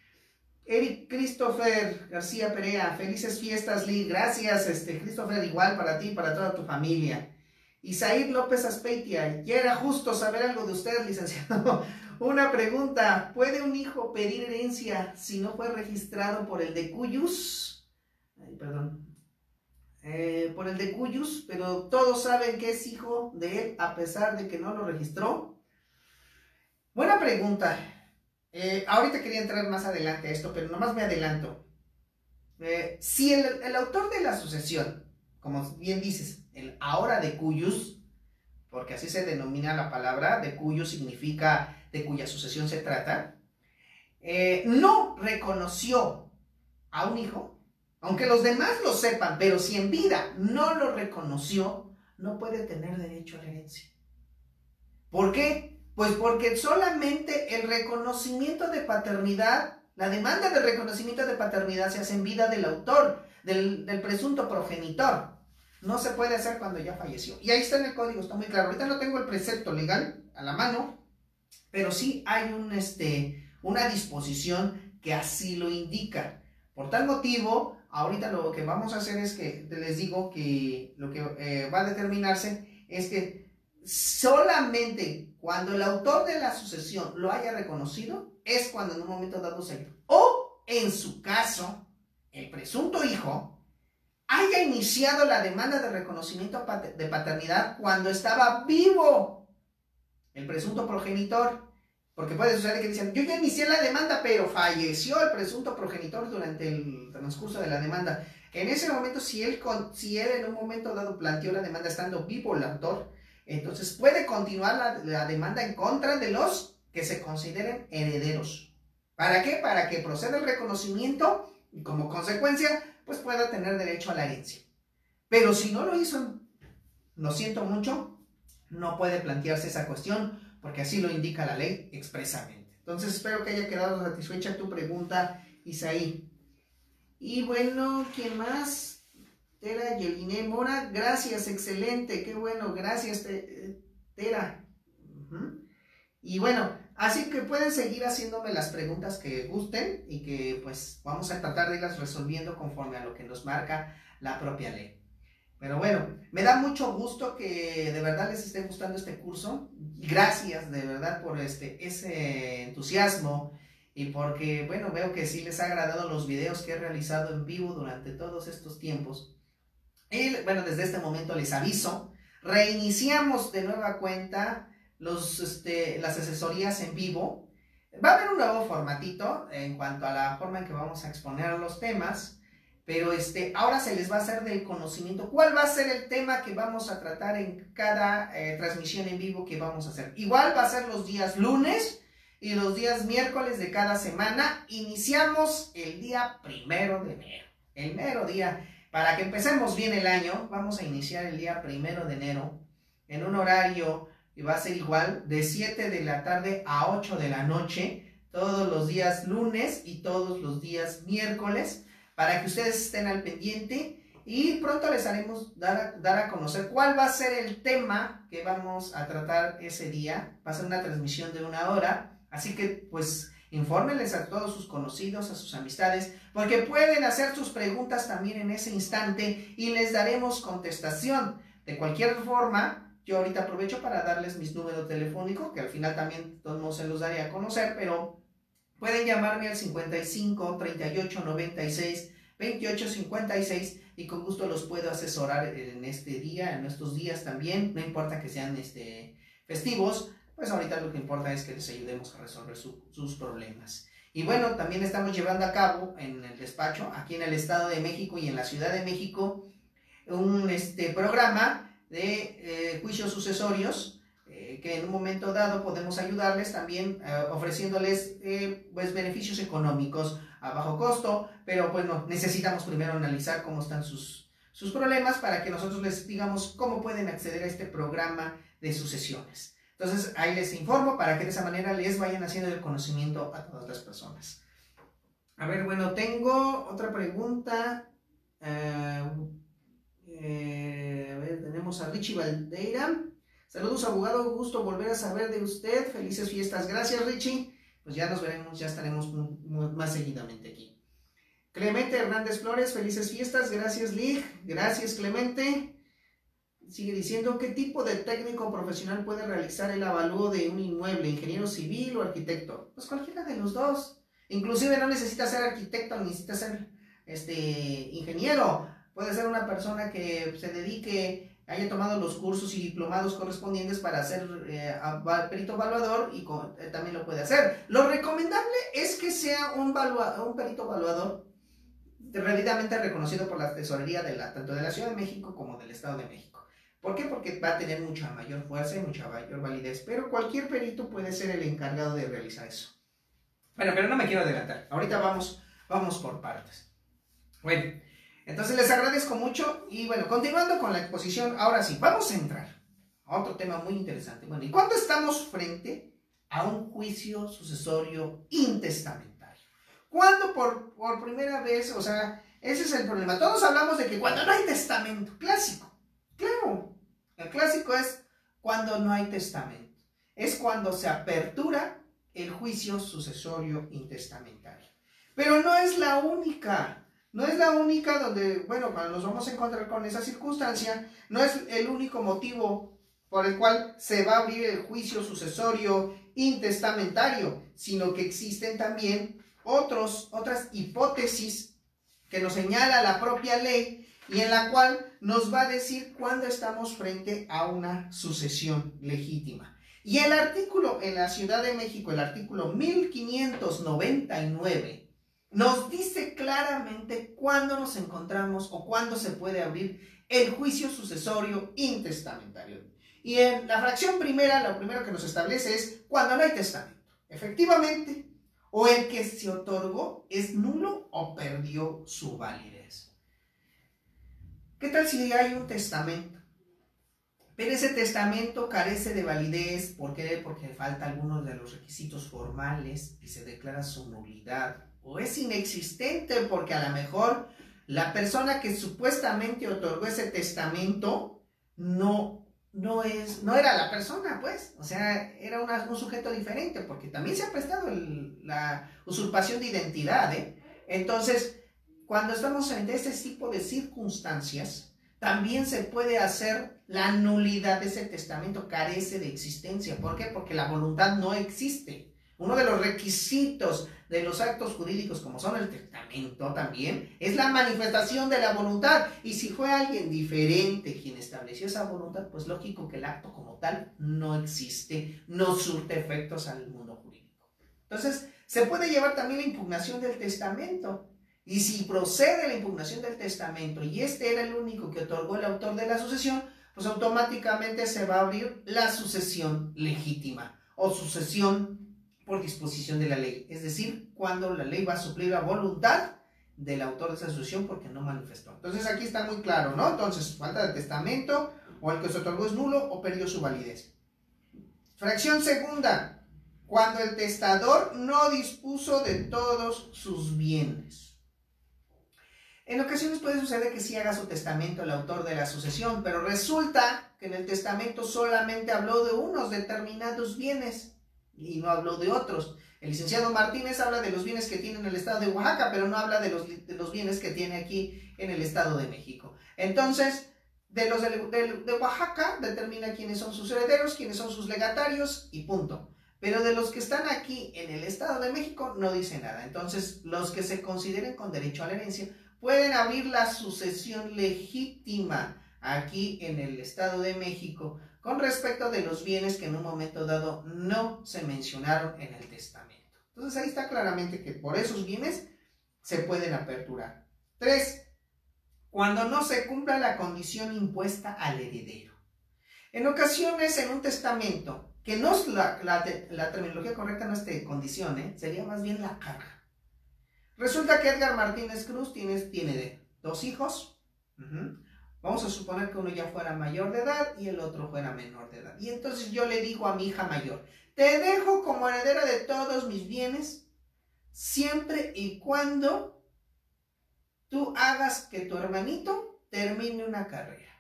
Eric Christopher García Perea, felices fiestas, Lee, gracias, Christopher, igual para ti y para toda tu familia. Isaír López Aspeitia, ya era justo saber algo de usted, licenciado. Una pregunta, ¿puede un hijo pedir herencia si no fue registrado por el decuyus? Ay, perdón. Por el decuyus, pero todos saben que es hijo de él a pesar de que no lo registró. Buena pregunta. Ahorita quería entrar más adelante a esto, pero nomás me adelanto. Si el autor de la sucesión, como bien dices, el ahora decuyus, porque así se denomina la palabra, decuyus significa de cuya sucesión se trata, no reconoció a un hijo, aunque los demás lo sepan, pero si en vida no lo reconoció, no puede tener derecho a la herencia. ¿Por qué? Pues porque solamente el reconocimiento de paternidad, la demanda de reconocimiento de paternidad se hace en vida del autor, del presunto progenitor. No se puede hacer cuando ya falleció. Y ahí está en el código, está muy claro. Ahorita no tengo el precepto legal a la mano, pero sí hay una disposición que así lo indica. Por tal motivo, ahorita lo que vamos a hacer es que, les digo que lo que va a determinarse es que solamente cuando el autor de la sucesión lo haya reconocido, es cuando en un momento dado se... O, en su caso, el presunto hijo haya iniciado la demanda de reconocimiento de paternidad cuando estaba vivo el presunto progenitor. Porque puede suceder que dicen, yo ya inicié la demanda, pero falleció el presunto progenitor durante el transcurso de la demanda. En ese momento, si él en un momento dado planteó la demanda estando vivo el autor, entonces puede continuar la demanda en contra de los que se consideren herederos. ¿Para qué? Para que proceda el reconocimiento y como consecuencia, pues pueda tener derecho a la herencia. Pero si no lo hizo, lo siento mucho, no puede plantearse esa cuestión porque así lo indica la ley expresamente. Entonces espero que haya quedado satisfecha tu pregunta, Isaí. Y bueno, ¿quién más? Tera Yeline Mora, gracias, excelente, qué bueno, gracias, Tera. Y bueno, así que pueden seguir haciéndome las preguntas que gusten y que pues vamos a tratar de irlas resolviendo conforme a lo que nos marca la propia ley. Pero bueno, me da mucho gusto que de verdad les esté gustando este curso. Gracias de verdad por ese entusiasmo y porque, bueno, veo que sí les ha agradado los videos que he realizado en vivo durante todos estos tiempos. Y bueno, desde este momento les aviso, reiniciamos de nueva cuenta las asesorías en vivo. Va a haber un nuevo formatito en cuanto a la forma en que vamos a exponer los temas. Pero ahora se les va a hacer del conocimiento cuál va a ser el tema que vamos a tratar en cada transmisión en vivo que vamos a hacer. Igual va a ser los días lunes y los días miércoles de cada semana. Iniciamos el día 1 de enero. El mero día, para que empecemos bien el año, vamos a iniciar el día 1 de enero en un horario y va a ser igual de 7 de la tarde a 8 de la noche, todos los días lunes y todos los días miércoles, para que ustedes estén al pendiente y pronto les haremos dar a conocer cuál va a ser el tema que vamos a tratar ese día. Va a ser una transmisión de 1 hora, así que pues infórmenles a todos sus conocidos, a sus amistades, porque pueden hacer sus preguntas también en ese instante y les daremos contestación. De cualquier forma, yo ahorita aprovecho para darles mis números telefónicos, que al final también todos se los daré a conocer, pero pueden llamarme al 55 38 96 28 56 y con gusto los puedo asesorar en este día, en estos días también, no importa que sean festivos, pues ahorita lo que importa es que les ayudemos a resolver sus problemas. Y bueno, también estamos llevando a cabo en el despacho, aquí en el Estado de México y en la Ciudad de México, un programa de juicios sucesorios, que en un momento dado podemos ayudarles también ofreciéndoles pues beneficios económicos a bajo costo, pero bueno, necesitamos primero analizar cómo están sus problemas para que nosotros les digamos cómo pueden acceder a este programa de sucesiones. Entonces ahí les informo para que de esa manera les vayan haciendo el conocimiento a todas las personas. A ver, bueno, tengo otra pregunta. A ver, tenemos a Richie Valdeira. Saludos, abogado, gusto volver a saber de usted. Felices fiestas. Gracias, Richie. Pues ya nos veremos, ya estaremos más seguidamente aquí. Clemente Hernández Flores, felices fiestas. Gracias, Lig. Gracias, Clemente. Sigue diciendo, ¿qué tipo de técnico profesional puede realizar el avalúo de un inmueble? ¿Ingeniero civil o arquitecto? Pues cualquiera de los dos. Inclusive no necesita ser arquitecto, necesita ser ingeniero. Puede ser una persona que se dedique, haya tomado los cursos y diplomados correspondientes para ser perito evaluador y también lo puede hacer. Lo recomendable es que sea un perito evaluador debidamente reconocido por la tesorería tanto de la Ciudad de México como del Estado de México. ¿Por qué? Porque va a tener mucha mayor fuerza y mucha mayor validez, pero cualquier perito puede ser el encargado de realizar eso. Bueno, pero no me quiero adelantar, ahorita vamos por partes. Bueno, entonces les agradezco mucho y bueno, continuando con la exposición, ahora sí, vamos a entrar a otro tema muy interesante. Bueno, ¿y cuándo estamos frente a un juicio sucesorio intestamentario? ¿Cuándo por primera vez? O sea, ese es el problema. Todos hablamos de que cuando no hay testamento, clásico. Claro, el clásico es cuando no hay testamento. Es cuando se apertura el juicio sucesorio intestamentario. Pero no es la única. No es la única donde, bueno, cuando nos vamos a encontrar con esa circunstancia, no es el único motivo por el cual se va a abrir el juicio sucesorio intestamentario, sino que existen también otras hipótesis que nos señala la propia ley y en la cual nos va a decir cuándo estamos frente a una sucesión legítima. Y el artículo en la Ciudad de México, el artículo 1599, nos dice claramente cuándo nos encontramos o cuándo se puede abrir el juicio sucesorio intestamentario. Y en la fracción primera, lo primero que nos establece es cuando no hay testamento. Efectivamente, o el que se otorgó es nulo o perdió su validez. ¿Qué tal si hay un testamento? Pero ese testamento carece de validez. ¿Por qué? Porque falta algunos de los requisitos formales y se declara su nulidad. O es inexistente porque a lo mejor la persona que supuestamente otorgó ese testamento no era la persona, pues. O sea, era un sujeto diferente, porque también se ha prestado la usurpación de identidad, ¿eh? Entonces, cuando estamos en este tipo de circunstancias, también se puede hacer la nulidad de ese testamento, carece de existencia. ¿Por qué? Porque la voluntad no existe. Uno de los requisitos de los actos jurídicos, como son el testamento también, es la manifestación de la voluntad. Y si fue alguien diferente quien estableció esa voluntad, pues lógico que el acto como tal no existe, no surte efectos al mundo jurídico. Entonces, se puede llevar también la impugnación del testamento. Y si procede la impugnación del testamento y este era el único que otorgó el autor de la sucesión, pues automáticamente se va a abrir la sucesión legítima o sucesión por disposición de la ley. Es decir, cuando la ley va a suplir la voluntad del autor de esa sucesión porque no manifestó. Entonces aquí está muy claro, ¿no? Entonces, falta de testamento o el que se otorgó es nulo o perdió su validez. Fracción segunda, cuando el testador no dispuso de todos sus bienes. En ocasiones puede suceder que sí haga su testamento el autor de la sucesión, pero resulta que en el testamento solamente habló de unos determinados bienes y no habló de otros. El licenciado Martínez habla de los bienes que tiene en el estado de Oaxaca, pero no habla de los bienes que tiene aquí en el estado de México. Entonces, de Oaxaca determina quiénes son sus herederos, quiénes son sus legatarios y punto. Pero de los que están aquí en el estado de México no dice nada. Entonces, los que se consideren con derecho a la herencia pueden abrir la sucesión legítima aquí en el estado de México con respecto de los bienes que en un momento dado no se mencionaron en el testamento. Entonces ahí está claramente que por esos bienes se pueden aperturar. 3. Cuando no se cumpla la condición impuesta al heredero. En ocasiones en un testamento, que no es la terminología correcta, no es de condición, sería más bien la carga. Resulta que Edgar Martínez Cruz tiene 2 hijos. Vamos a suponer que uno ya fuera mayor de edad y el otro fuera menor de edad. Y entonces yo le digo a mi hija mayor, te dejo como heredera de todos mis bienes, siempre y cuando tú hagas que tu hermanito termine una carrera.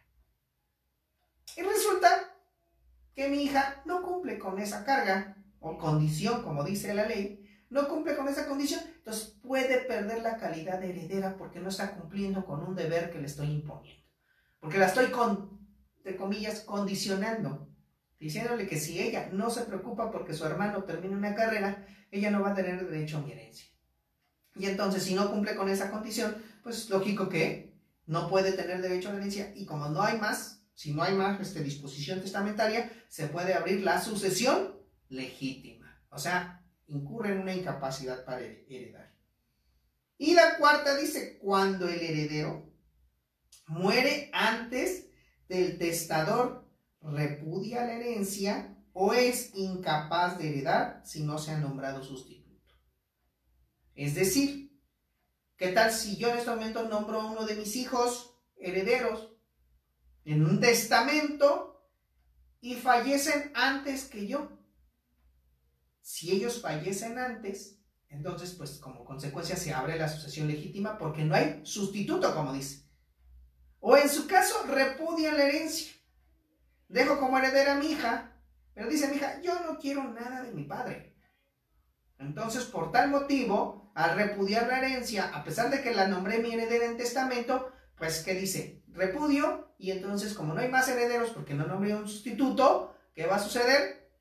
Y resulta que mi hija no cumple con esa carga o condición, como dice la ley, no cumple con esa condición, entonces puede perder la calidad de heredera porque no está cumpliendo con un deber que le estoy imponiendo. Porque la estoy, entre comillas, condicionando, diciéndole que si ella no se preocupa porque su hermano termine una carrera, ella no va a tener derecho a mi herencia. Y entonces, si no cumple con esa condición, pues lógico que no puede tener derecho a la herencia. Y como no hay más, si no hay más disposición testamentaria, se puede abrir la sucesión legítima. O sea, incurre en una incapacidad para heredar. Y la cuarta dice, cuando el heredero muere antes del testador, repudia la herencia o es incapaz de heredar si no se ha nombrado sustituto. Es decir, ¿qué tal si yo en este momento nombro a uno de mis hijos herederos en un testamento y fallecen antes que yo? Si ellos fallecen antes, entonces pues como consecuencia se abre la sucesión legítima porque no hay sustituto, como dice. O en su caso repudian la herencia. Dejo como heredera a mi hija, pero dice mi hija, yo no quiero nada de mi padre. Entonces por tal motivo, al repudiar la herencia, a pesar de que la nombré mi heredera en testamento, pues ¿qué dice? Repudio, y entonces como no hay más herederos porque no nombré un sustituto, ¿qué va a suceder?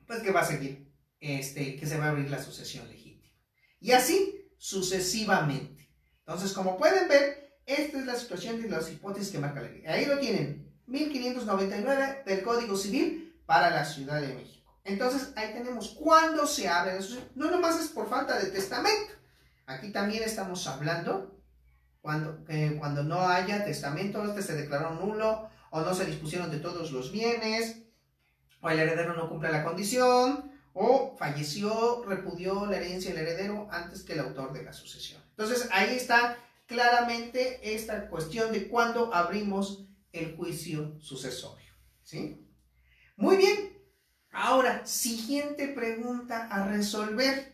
Pues que va a seguir. Que se va a abrir la sucesión legítima. Y así sucesivamente. Entonces, como pueden ver, esta es la situación de las hipótesis que marca la ley. Ahí lo tienen, 1599 del Código Civil para la Ciudad de México. Entonces, ahí tenemos cuándo se abre la sucesión. No nomás es por falta de testamento. Aquí también estamos hablando cuando no haya testamento, se declaró nulo o no se dispusieron de todos los bienes, o el heredero no cumple la condición, o falleció, repudió la herencia del heredero antes que el autor de la sucesión. Entonces ahí está claramente esta cuestión de cuándo abrimos el juicio sucesorio, ¿sí? Muy bien, ahora, siguiente pregunta a resolver.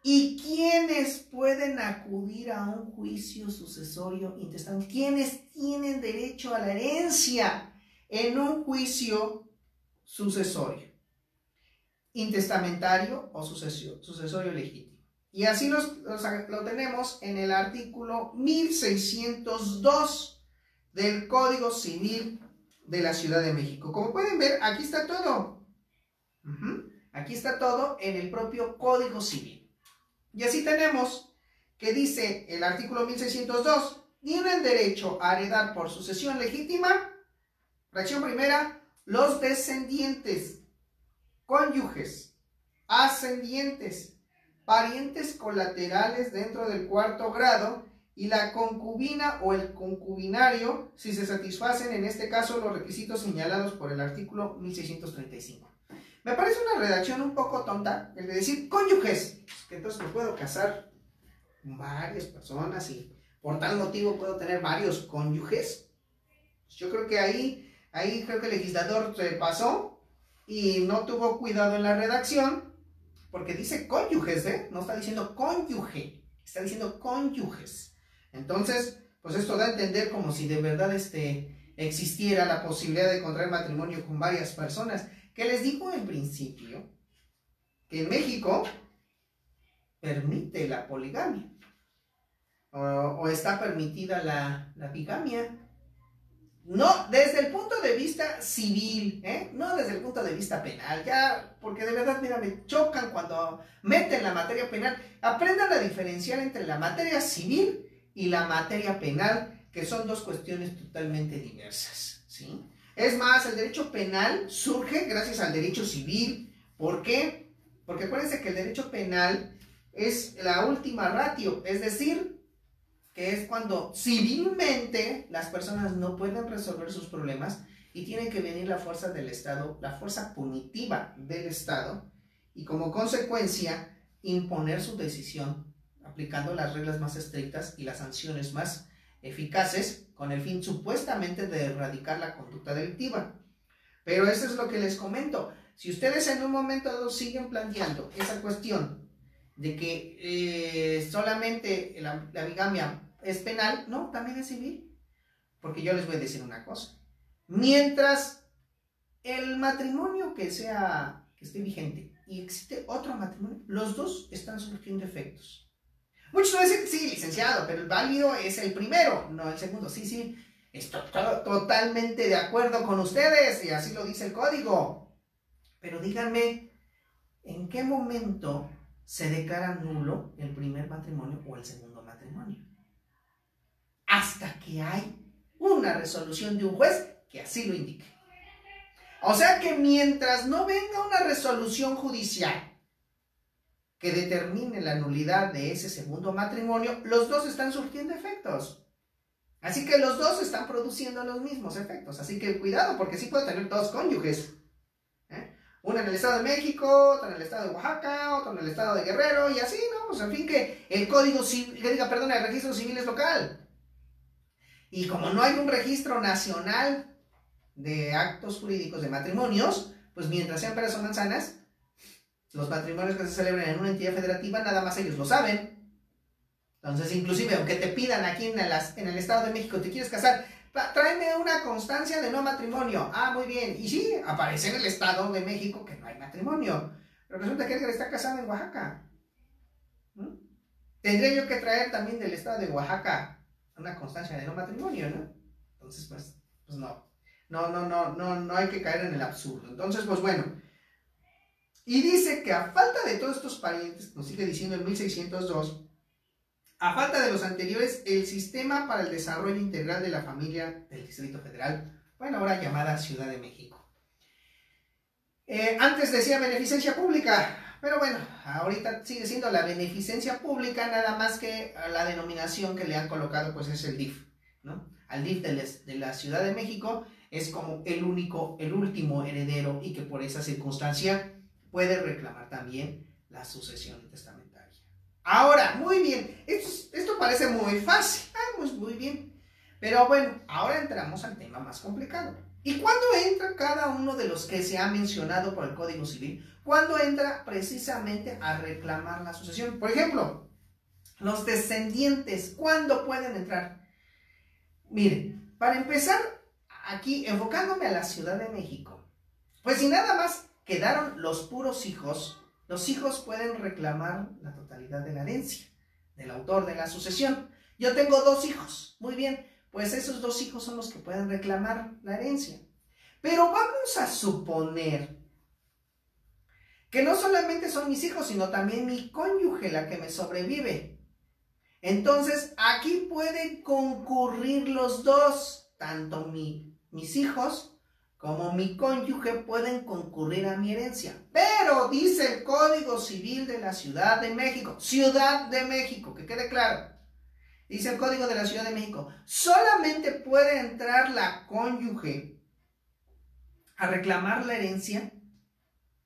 ¿Y quiénes pueden acudir a un juicio sucesorio intestamentario? ¿Quiénes tienen derecho a la herencia en un juicio sucesorio? Intestamentario o sucesorio legítimo. Y así lo tenemos en el artículo 1602 del Código Civil de la Ciudad de México. Como pueden ver, aquí está todo. Aquí está todo en el propio Código Civil. Y así tenemos que dice el artículo 1602, tienen derecho a heredar por sucesión legítima, fracción primera, los descendientes, cónyuges, ascendientes, parientes colaterales dentro del cuarto grado y la concubina o el concubinario si se satisfacen en este caso los requisitos señalados por el artículo 1635. Me parece una redacción un poco tonta el de decir cónyuges, que entonces me puedo casar con varias personas y por tal motivo puedo tener varios cónyuges. Yo creo que ahí creo que el legislador se pasó y no tuvo cuidado en la redacción, porque dice cónyuges, no está diciendo cónyuge, está diciendo cónyuges. Entonces, pues esto da a entender como si de verdad existiera la posibilidad de contraer matrimonio con varias personas. Que les digo en principio que en México permite la poligamia o está permitida la bigamia. No desde el punto de vista civil, no desde el punto de vista penal, ya, porque de verdad, mira, me chocan cuando meten la materia penal. Aprendan a diferenciar entre la materia civil y la materia penal, que son dos cuestiones totalmente diversas, ¿sí? Es más, el derecho penal surge gracias al derecho civil. ¿Por qué? Porque acuérdense que el derecho penal es la última ratio, es decir, que es cuando civilmente las personas no pueden resolver sus problemas y tiene que venir la fuerza del Estado, la fuerza punitiva del Estado, y como consecuencia imponer su decisión aplicando las reglas más estrictas y las sanciones más eficaces con el fin supuestamente de erradicar la conducta delictiva. Pero eso es lo que les comento. Si ustedes en un momento dado siguen planteando esa cuestión de que solamente la bigamia es penal, no, también es civil. Porque yo les voy a decir una cosa. Mientras el matrimonio que esté vigente y existe otro matrimonio, los dos están surgiendo efectos. Muchos van a decir, sí, licenciado, pero el válido es el primero, no el segundo. Sí, estoy totalmente de acuerdo con ustedes y así lo dice el código. Pero díganme, ¿en qué momento se declara nulo el primer matrimonio o el segundo matrimonio? Hasta que hay una resolución de un juez que así lo indique. O sea que mientras no venga una resolución judicial que determine la nulidad de ese segundo matrimonio, los dos están surtiendo efectos. Así que los dos están produciendo los mismos efectos. Así que cuidado, porque sí puedo tener dos cónyuges. Uno en el Estado de México, otro en el Estado de Oaxaca, otro en el Estado de Guerrero, y así, ¿no? Pues en fin, que el Código Civil, el registro civil es local. Y como no hay un registro nacional de actos jurídicos de matrimonios, pues mientras sean peras o manzanas, los matrimonios que se celebran en una entidad federativa, nada más ellos lo saben. Entonces, inclusive, aunque te pidan aquí en el Estado de México, te quieres casar, tráeme una constancia de no matrimonio. Ah, muy bien. Y sí, aparece en el Estado de México que no hay matrimonio. Pero resulta que Edgar está casado en Oaxaca. Tendría yo que traer también del Estado de Oaxaca una constancia de no matrimonio, ¿no? Entonces, pues no. No hay que caer en el absurdo. Entonces, pues bueno. Y dice que a falta de todos estos parientes, nos sigue diciendo el 1602, a falta de los anteriores, el Sistema para el Desarrollo Integral de la Familia del Distrito Federal, bueno, ahora llamada Ciudad de México. Antes decía beneficencia pública, pero bueno, ahorita sigue siendo la beneficencia pública, nada más que la denominación que le han colocado, pues es el DIF, ¿no? Al DIF de la Ciudad de México es como el último heredero y que por esa circunstancia puede reclamar también la sucesión testamentaria. Ahora, muy bien, esto parece muy fácil, pues muy bien. Pero bueno, ahora entramos al tema más complicado. ¿Y cuándo entra cada uno de los que se ha mencionado por el Código Civil? ¿Cuándo entra precisamente a reclamar la sucesión? Por ejemplo, los descendientes, ¿cuándo pueden entrar? Miren, para empezar, aquí enfocándome a la Ciudad de México, pues si nada más quedaron los puros hijos, los hijos pueden reclamar la totalidad de la herencia del autor de la sucesión. Yo tengo 2 hijos, muy bien, pues esos 2 hijos son los que pueden reclamar la herencia. Pero vamos a suponer que no solamente son mis hijos, sino también mi cónyuge, la que me sobrevive. Entonces, aquí pueden concurrir los dos, tanto mis hijos como mi cónyuge pueden concurrir a mi herencia. Pero dice el Código Civil de la Ciudad de México, que quede claro. Dice el Código de la Ciudad de México, solamente puede entrar la cónyuge a reclamar la herencia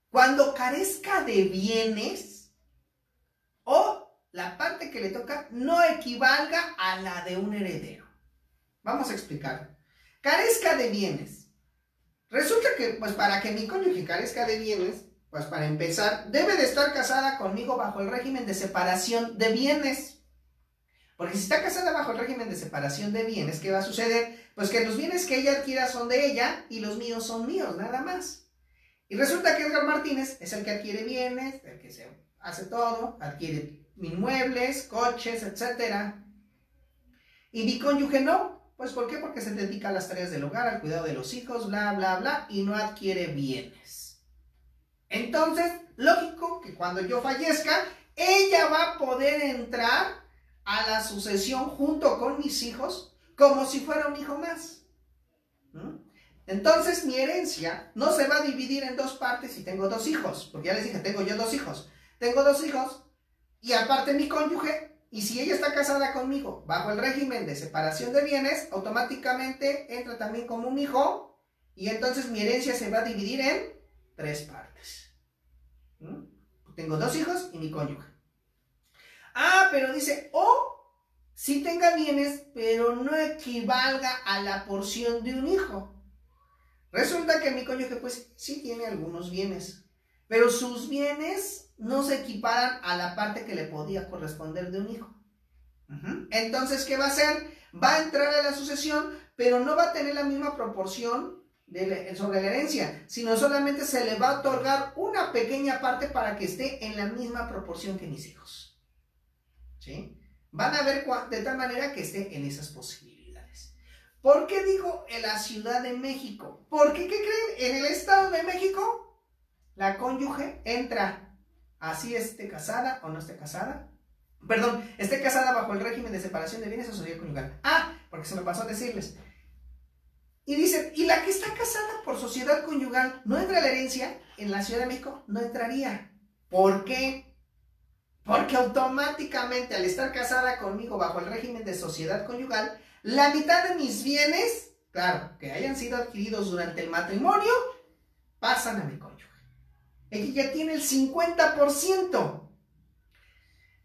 cuando carezca de bienes o la parte que le toca no equivalga a la de un heredero. Vamos a explicar. Carezca de bienes. Resulta que, pues para que mi cónyuge carezca de bienes, pues para empezar, debe de estar casada conmigo bajo el régimen de separación de bienes. Porque si está casada bajo el régimen de separación de bienes, ¿qué va a suceder? Pues que los bienes que ella adquiera son de ella y los míos son míos, nada más. Y resulta que Edgar Martínez es el que adquiere bienes, el que se hace todo, adquiere inmuebles, coches, etc. Y mi cónyuge no. Pues ¿por qué? Porque se dedica a las tareas del hogar, al cuidado de los hijos, bla, bla, bla, y no adquiere bienes. Entonces, lógico que cuando yo fallezca, ella va a poder entrar a la sucesión junto con mis hijos como si fuera un hijo más. Entonces mi herencia no se va a dividir en 2 partes si tengo 2 hijos, porque ya les dije, tengo yo 2 hijos. Tengo 2 hijos y aparte mi cónyuge, y si ella está casada conmigo bajo el régimen de separación de bienes, automáticamente entra también como un hijo y entonces mi herencia se va a dividir en 3 partes. Tengo 2 hijos y mi cónyuge. Pero dice, si tenga bienes, pero no equivalga a la porción de un hijo. Resulta que mi cónyuge, pues, sí tiene algunos bienes, pero sus bienes no se equiparan a la parte que le podía corresponder de un hijo. Entonces, ¿qué va a hacer? Va a entrar a la sucesión, pero no va a tener la misma proporción sobre la herencia, sino solamente se le va a otorgar una pequeña parte para que esté en la misma proporción que mis hijos. ¿Sí? Van a ver de tal manera que esté en esas posibilidades. ¿Por qué digo en la Ciudad de México? Porque, ¿qué creen? En el Estado de México, la cónyuge entra, así esté casada o no esté casada. Perdón, esté casada bajo el régimen de separación de bienes o sociedad conyugal. Porque se me pasó a decirles. Y dicen, ¿y la que está casada por sociedad conyugal no entra a la herencia? En la Ciudad de México no entraría. ¿Por qué? Porque automáticamente al estar casada conmigo bajo el régimen de sociedad conyugal, la mitad de mis bienes, claro, que hayan sido adquiridos durante el matrimonio, pasan a mi cónyuge. Ella ya tiene el 50%.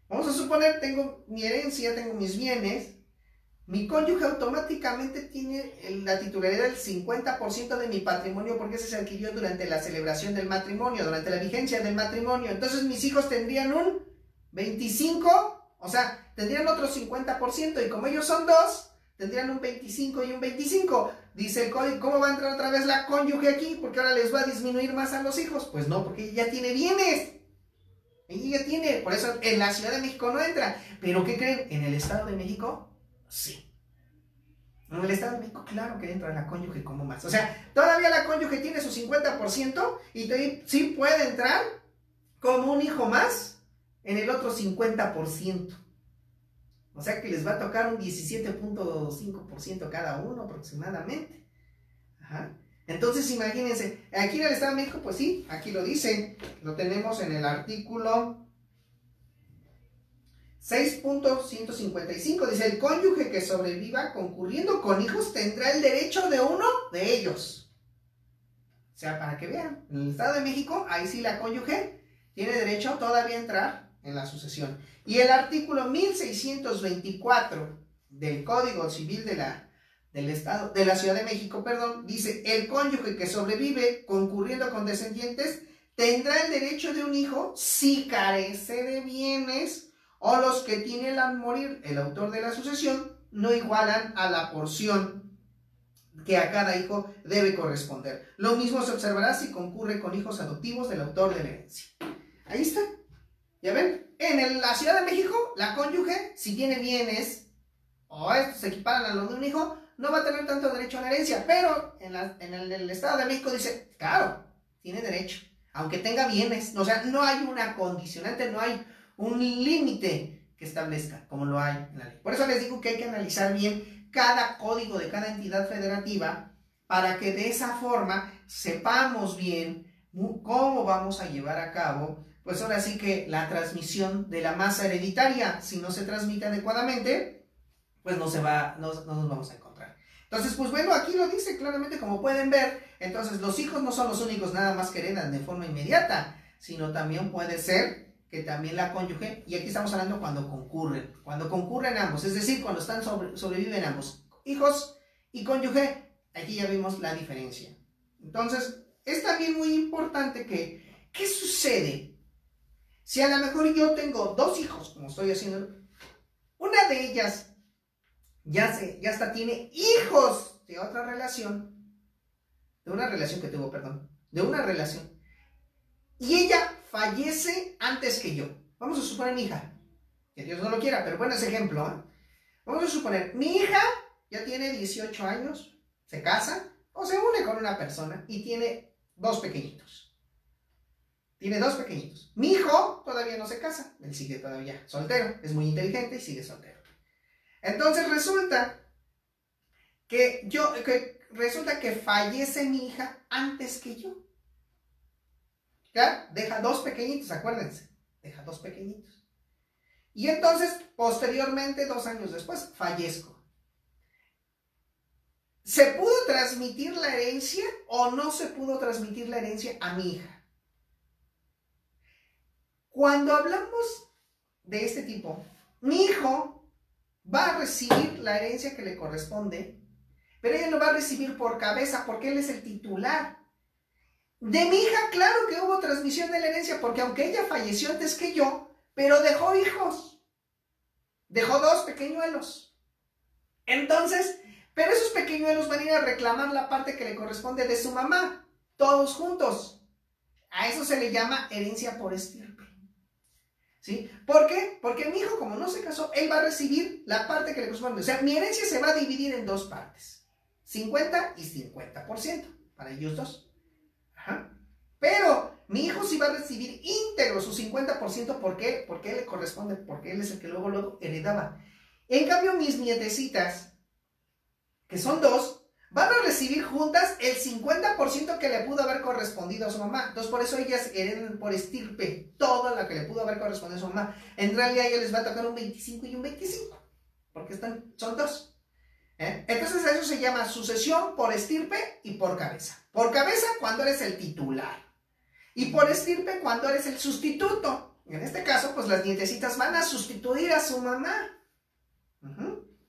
Vamos a suponer, tengo mi herencia, tengo mis bienes. Mi cónyuge automáticamente tiene la titularidad del 50% de mi patrimonio porque ese se adquirió durante la celebración del matrimonio, durante la vigencia del matrimonio. Entonces mis hijos tendrían un 25, o sea, tendrían otro 50%, y como ellos son 2, tendrían un 25 y un 25. Dice el código, ¿cómo va a entrar otra vez la cónyuge aquí? Porque ahora les va a disminuir más a los hijos. Pues no, porque ella ya tiene bienes. Ella ya tiene, por eso en la Ciudad de México no entra. ¿Pero qué creen? En el Estado de México, sí. En el Estado de México, claro que entra la cónyuge como más. O sea, todavía la cónyuge tiene su 50% y sí puede entrar como un hijo más en el otro 50%. O sea que les va a tocar un 17.5% cada uno aproximadamente. Entonces imagínense, aquí en el Estado de México, pues sí, aquí lo dice, lo tenemos en el artículo 6.155, dice, el cónyuge que sobreviva concurriendo con hijos tendrá el derecho de uno de ellos. sea, para que vean, en el Estado de México, ahí sí la cónyuge tiene derecho todavía a entrar en la sucesión. Y el artículo 1624 del Código Civil del Estado, de la Ciudad de México, perdón, dice: el cónyuge que sobrevive concurriendo con descendientes tendrá el derecho de un hijo si carece de bienes o los que tiene al morir el autor de la sucesión no igualan a la porción que a cada hijo debe corresponder. Lo mismo se observará si concurre con hijos adoptivos del autor de la herencia. Ahí está. ¿Ya ven? En la Ciudad de México, la cónyuge, si tiene bienes o estos se equiparan a los de un hijo, no va a tener tanto derecho a la herencia. Pero en el Estado de México dice, claro, tiene derecho, aunque tenga bienes. O sea, no hay una condicionante, no hay un límite que establezca, como lo hay en la ley. Por eso les digo que hay que analizar bien cada código de cada entidad federativa para que de esa forma sepamos bien cómo vamos a llevar a cabo, pues ahora sí que la transmisión de la masa hereditaria. Si no se transmite adecuadamente, pues no nos vamos a encontrar. Entonces, pues bueno, aquí lo dice claramente, como pueden ver. Entonces, los hijos no son los únicos nada más que heredan de forma inmediata, sino también puede ser que también la cónyuge, y aquí estamos hablando cuando concurren ambos, es decir, cuando sobreviven ambos, hijos y cónyuge. Aquí ya vimos la diferencia. Entonces, es también muy importante que, ¿qué sucede? Si a lo mejor yo tengo dos hijos, como estoy haciendo, una de ellas ya hasta tiene hijos de otra relación, de una relación que tuvo, perdón, de una relación, y ella fallece antes que yo. Vamos a suponer mi hija, que Dios no lo quiera, pero bueno, ese ejemplo, ¿eh? Vamos a suponer, mi hija ya tiene 18 años, se casa o se une con una persona y tiene dos pequeñitos. Mi hijo todavía no se casa, él sigue todavía soltero, es muy inteligente y sigue soltero. Entonces resulta que fallece mi hija antes que yo. ¿Ya? Deja dos pequeñitos, acuérdense, deja dos pequeñitos. Y entonces, posteriormente, 2 años después, fallezco. ¿Se pudo transmitir la herencia o no se pudo transmitir la herencia a mi hija? Cuando hablamos de este tipo, mi hijo va a recibir la herencia que le corresponde, pero ella lo va a recibir por cabeza porque él es el titular. De mi hija, claro que hubo transmisión de la herencia, porque aunque ella falleció antes que yo, pero dejó hijos, dejó 2 pequeñuelos. Entonces, pero esos pequeñuelos van a ir a reclamar la parte que le corresponde de su mamá, todos juntos. A eso se le llama herencia por estirpe. ¿Sí? ¿Por qué? Porque mi hijo, como no se casó, él va a recibir la parte que le corresponde. O sea, mi herencia se va a dividir en 2 partes. 50 y 50% para ellos dos. Ajá. Pero mi hijo sí va a recibir íntegro su 50%. ¿Por qué? Porque él le corresponde, porque él es el que luego heredaba. En cambio, mis nietecitas, que son 2, van a recibir juntas el 50% que le pudo haber correspondido a su mamá. Entonces, por eso ellas heredan por estirpe todo lo que le pudo haber correspondido a su mamá. En realidad, a ellas les va a tocar un 25 y un 25, porque son 2. Entonces, eso se llama sucesión por estirpe y por cabeza. Por cabeza, cuando eres el titular. Y por estirpe, cuando eres el sustituto. En este caso, pues las nietecitas van a sustituir a su mamá.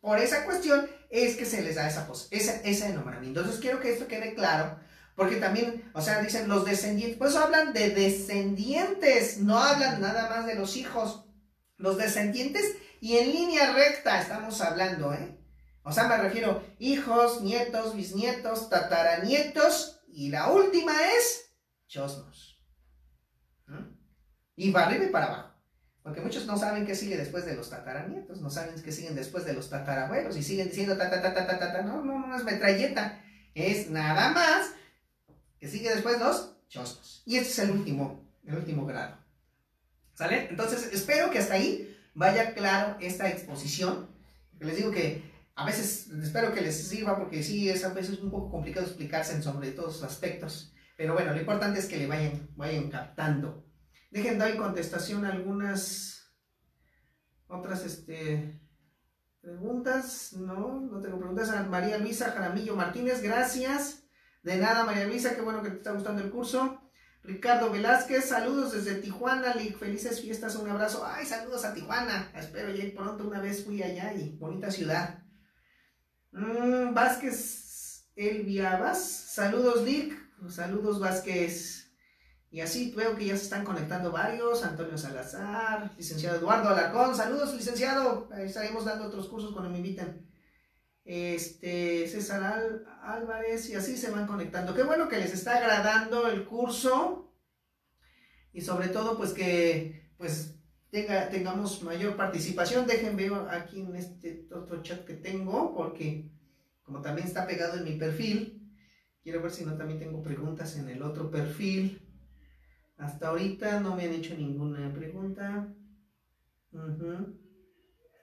Por esa cuestión es que se les da ese nombramiento. Entonces quiero que esto quede claro, porque también, o sea, dicen los descendientes, pues hablan de descendientes, no hablan nada más de los hijos. Los descendientes y en línea recta estamos hablando, O sea, me refiero hijos, nietos, bisnietos, tataranietos, y la última es chosnos. Y para arriba y para abajo. Porque muchos no saben qué sigue después de los tataranietos, no saben qué siguen después de los tatarabuelos, y siguen diciendo no es metralleta, es nada más que sigue después los chosnos. Y este es el último grado. ¿Sale? Entonces, espero que hasta ahí vaya claro esta exposición. Les digo que a veces espero que les sirva, porque sí, es a veces un poco complicado explicarse sobre todos los aspectos. Pero bueno, lo importante es que le vayan captando. Dejen, doy contestación a algunas otras preguntas. No tengo preguntas. A María Luisa Jaramillo Martínez, gracias. De nada, María Luisa, qué bueno que te está gustando el curso. Ricardo Velázquez, saludos desde Tijuana, Lick, felices fiestas, un abrazo. Ay, saludos a Tijuana, espero ya ir pronto, una vez fui allá y bonita ciudad. Vázquez Elviabas, saludos Lick, saludos Vázquez. Y así veo que ya se están conectando varios. Antonio Salazar, licenciado Eduardo Alarcón, saludos licenciado, estaremos dando otros cursos cuando me inviten. César Álvarez, y así se van conectando. Qué bueno que les está agradando el curso y sobre todo pues que pues tengamos mayor participación. Dejen ver aquí en este otro chat que tengo, porque como también está pegado en mi perfil, quiero ver si no también tengo preguntas en el otro perfil. Hasta ahorita no me han hecho ninguna pregunta.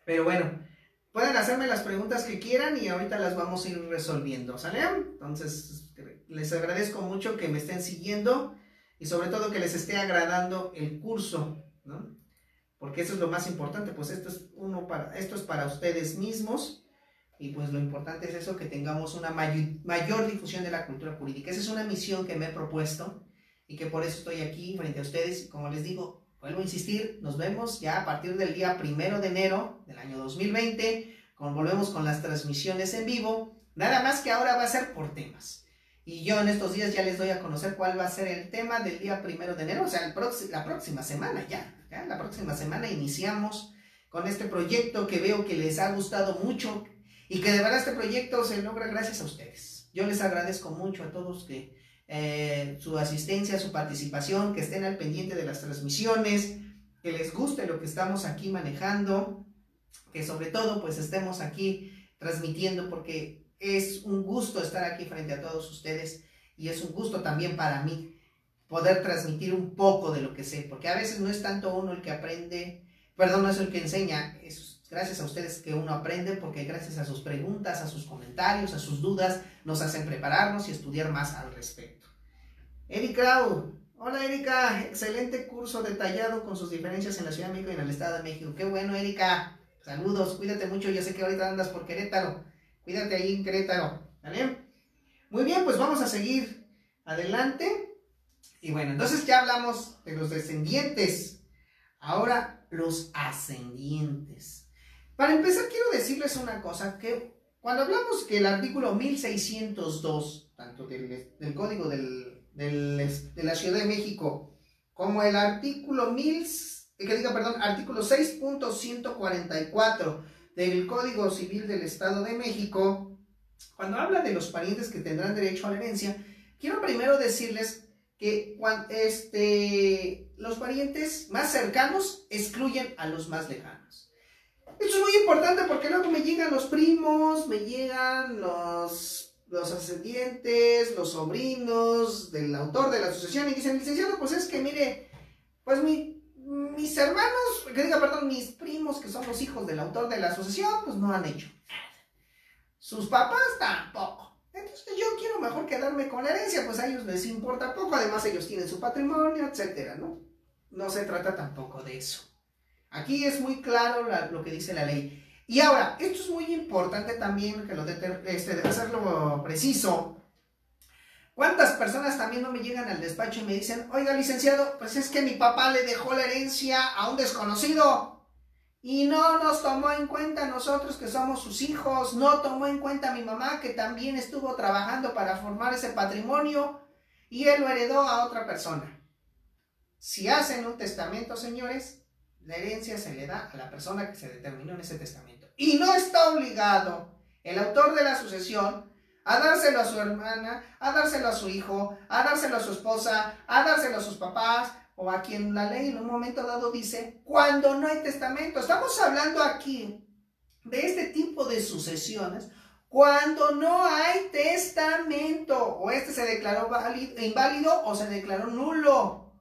Pero bueno, pueden hacerme las preguntas que quieran y ahorita las vamos a ir resolviendo, ¿sale? Entonces, les agradezco mucho que me estén siguiendo y sobre todo que les esté agradando el curso, ¿no? Porque eso es lo más importante, pues esto es para ustedes mismos y pues lo importante es eso, que tengamos una mayor difusión de la cultura jurídica. Esa es una misión que me he propuesto y que por eso estoy aquí frente a ustedes. Y como les digo, vuelvo a insistir, nos vemos ya a partir del día 1 de enero del año 2020, volvemos con las transmisiones en vivo, nada más que ahora va a ser por temas. Y yo en estos días ya les doy a conocer cuál va a ser el tema del día 1 de enero, o sea, la próxima semana ya. La próxima semana iniciamos con este proyecto que veo que les ha gustado mucho y que de verdad este proyecto se logra gracias a ustedes. Yo les agradezco mucho a todos que su asistencia, su participación, que estén al pendiente de las transmisiones, que les guste lo que estamos aquí manejando, que sobre todo pues estemos aquí transmitiendo, porque es un gusto estar aquí frente a todos ustedes y es un gusto también para mí poder transmitir un poco de lo que sé, porque a veces no es tanto uno el que aprende, perdón, no es el que enseña, es gracias a ustedes que uno aprende, porque gracias a sus preguntas, a sus comentarios, a sus dudas, nos hacen prepararnos y estudiar más al respecto. Erika, hola Erika, excelente curso detallado con sus diferencias en la Ciudad de México y en el Estado de México. Qué bueno, Erika, saludos, cuídate mucho, yo sé que ahorita andas por Querétaro, cuídate ahí en Querétaro, ¿vale? Muy bien, pues vamos a seguir adelante. Y bueno, entonces ya hablamos de los descendientes, ahora los ascendientes. Para empezar quiero decirles una cosa, que cuando hablamos que el artículo 1602, tanto del Código de la Ciudad de México, como el artículo artículo 6.144 del Código Civil del Estado de México, cuando habla de los parientes que tendrán derecho a la herencia, quiero primero decirles que los parientes más cercanos excluyen a los más lejanos. Esto es muy importante porque luego me llegan los primos, me llegan los ascendientes, los sobrinos del autor de la sucesión y dicen, licenciado, pues es que mire, pues mis hermanos, mis primos que son los hijos del autor de la sucesión, pues no han hecho nada. Sus papás tampoco. Entonces yo quiero mejor quedarme con la herencia, pues a ellos les importa poco, además ellos tienen su patrimonio, etcétera, ¿no? No se trata tampoco de eso. Aquí es muy claro lo que dice la ley. Y ahora, esto es muy importante también, que de hacerlo preciso. ¿Cuántas personas también no me llegan al despacho y me dicen, oiga, licenciado, pues es que mi papá le dejó la herencia a un desconocido y no nos tomó en cuenta nosotros que somos sus hijos, no tomó en cuenta a mi mamá que también estuvo trabajando para formar ese patrimonio y él lo heredó a otra persona? Si hacen un testamento, señores, la herencia se le da a la persona que se determinó en ese testamento. Y no está obligado el autor de la sucesión a dárselo a su hermana, a dárselo a su hijo, a dárselo a su esposa, a dárselo a sus papás, o a quien la ley en un momento dado dice, cuando no hay testamento. Estamos hablando aquí de este tipo de sucesiones cuando no hay testamento, o se declaró inválido o se declaró nulo,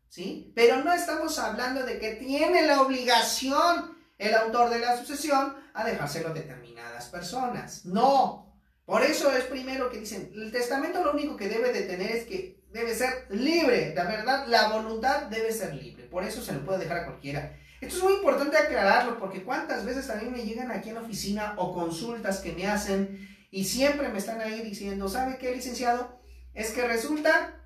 ¿sí? Pero no estamos hablando de que tiene la obligación el autor de la sucesión a dejárselo a determinadas personas. No. Por eso es primero que dicen, el testamento lo único que debe de tener es que debe ser libre. La verdad, la voluntad debe ser libre. Por eso se lo puede dejar a cualquiera. Esto es muy importante aclararlo, porque cuántas veces también me llegan aquí en la oficina o consultas que me hacen y siempre me están ahí diciendo, ¿sabe qué, licenciado? es que resulta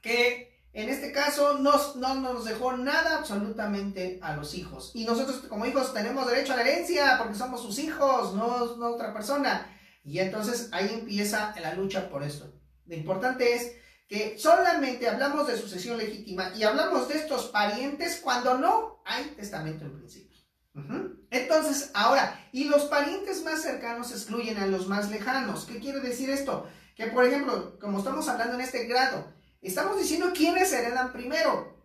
que en este caso no nos dejó nada absolutamente a los hijos. Y nosotros como hijos tenemos derecho a la herencia porque somos sus hijos, no otra persona. Y entonces ahí empieza la lucha por esto. Lo importante es que solamente hablamos de sucesión legítima y hablamos de estos parientes cuando no hay testamento en principio. Entonces, ahora, y los parientes más cercanos excluyen a los más lejanos. ¿Qué quiere decir esto? Que, por ejemplo, como estamos hablando en este grado, estamos diciendo quiénes heredan primero.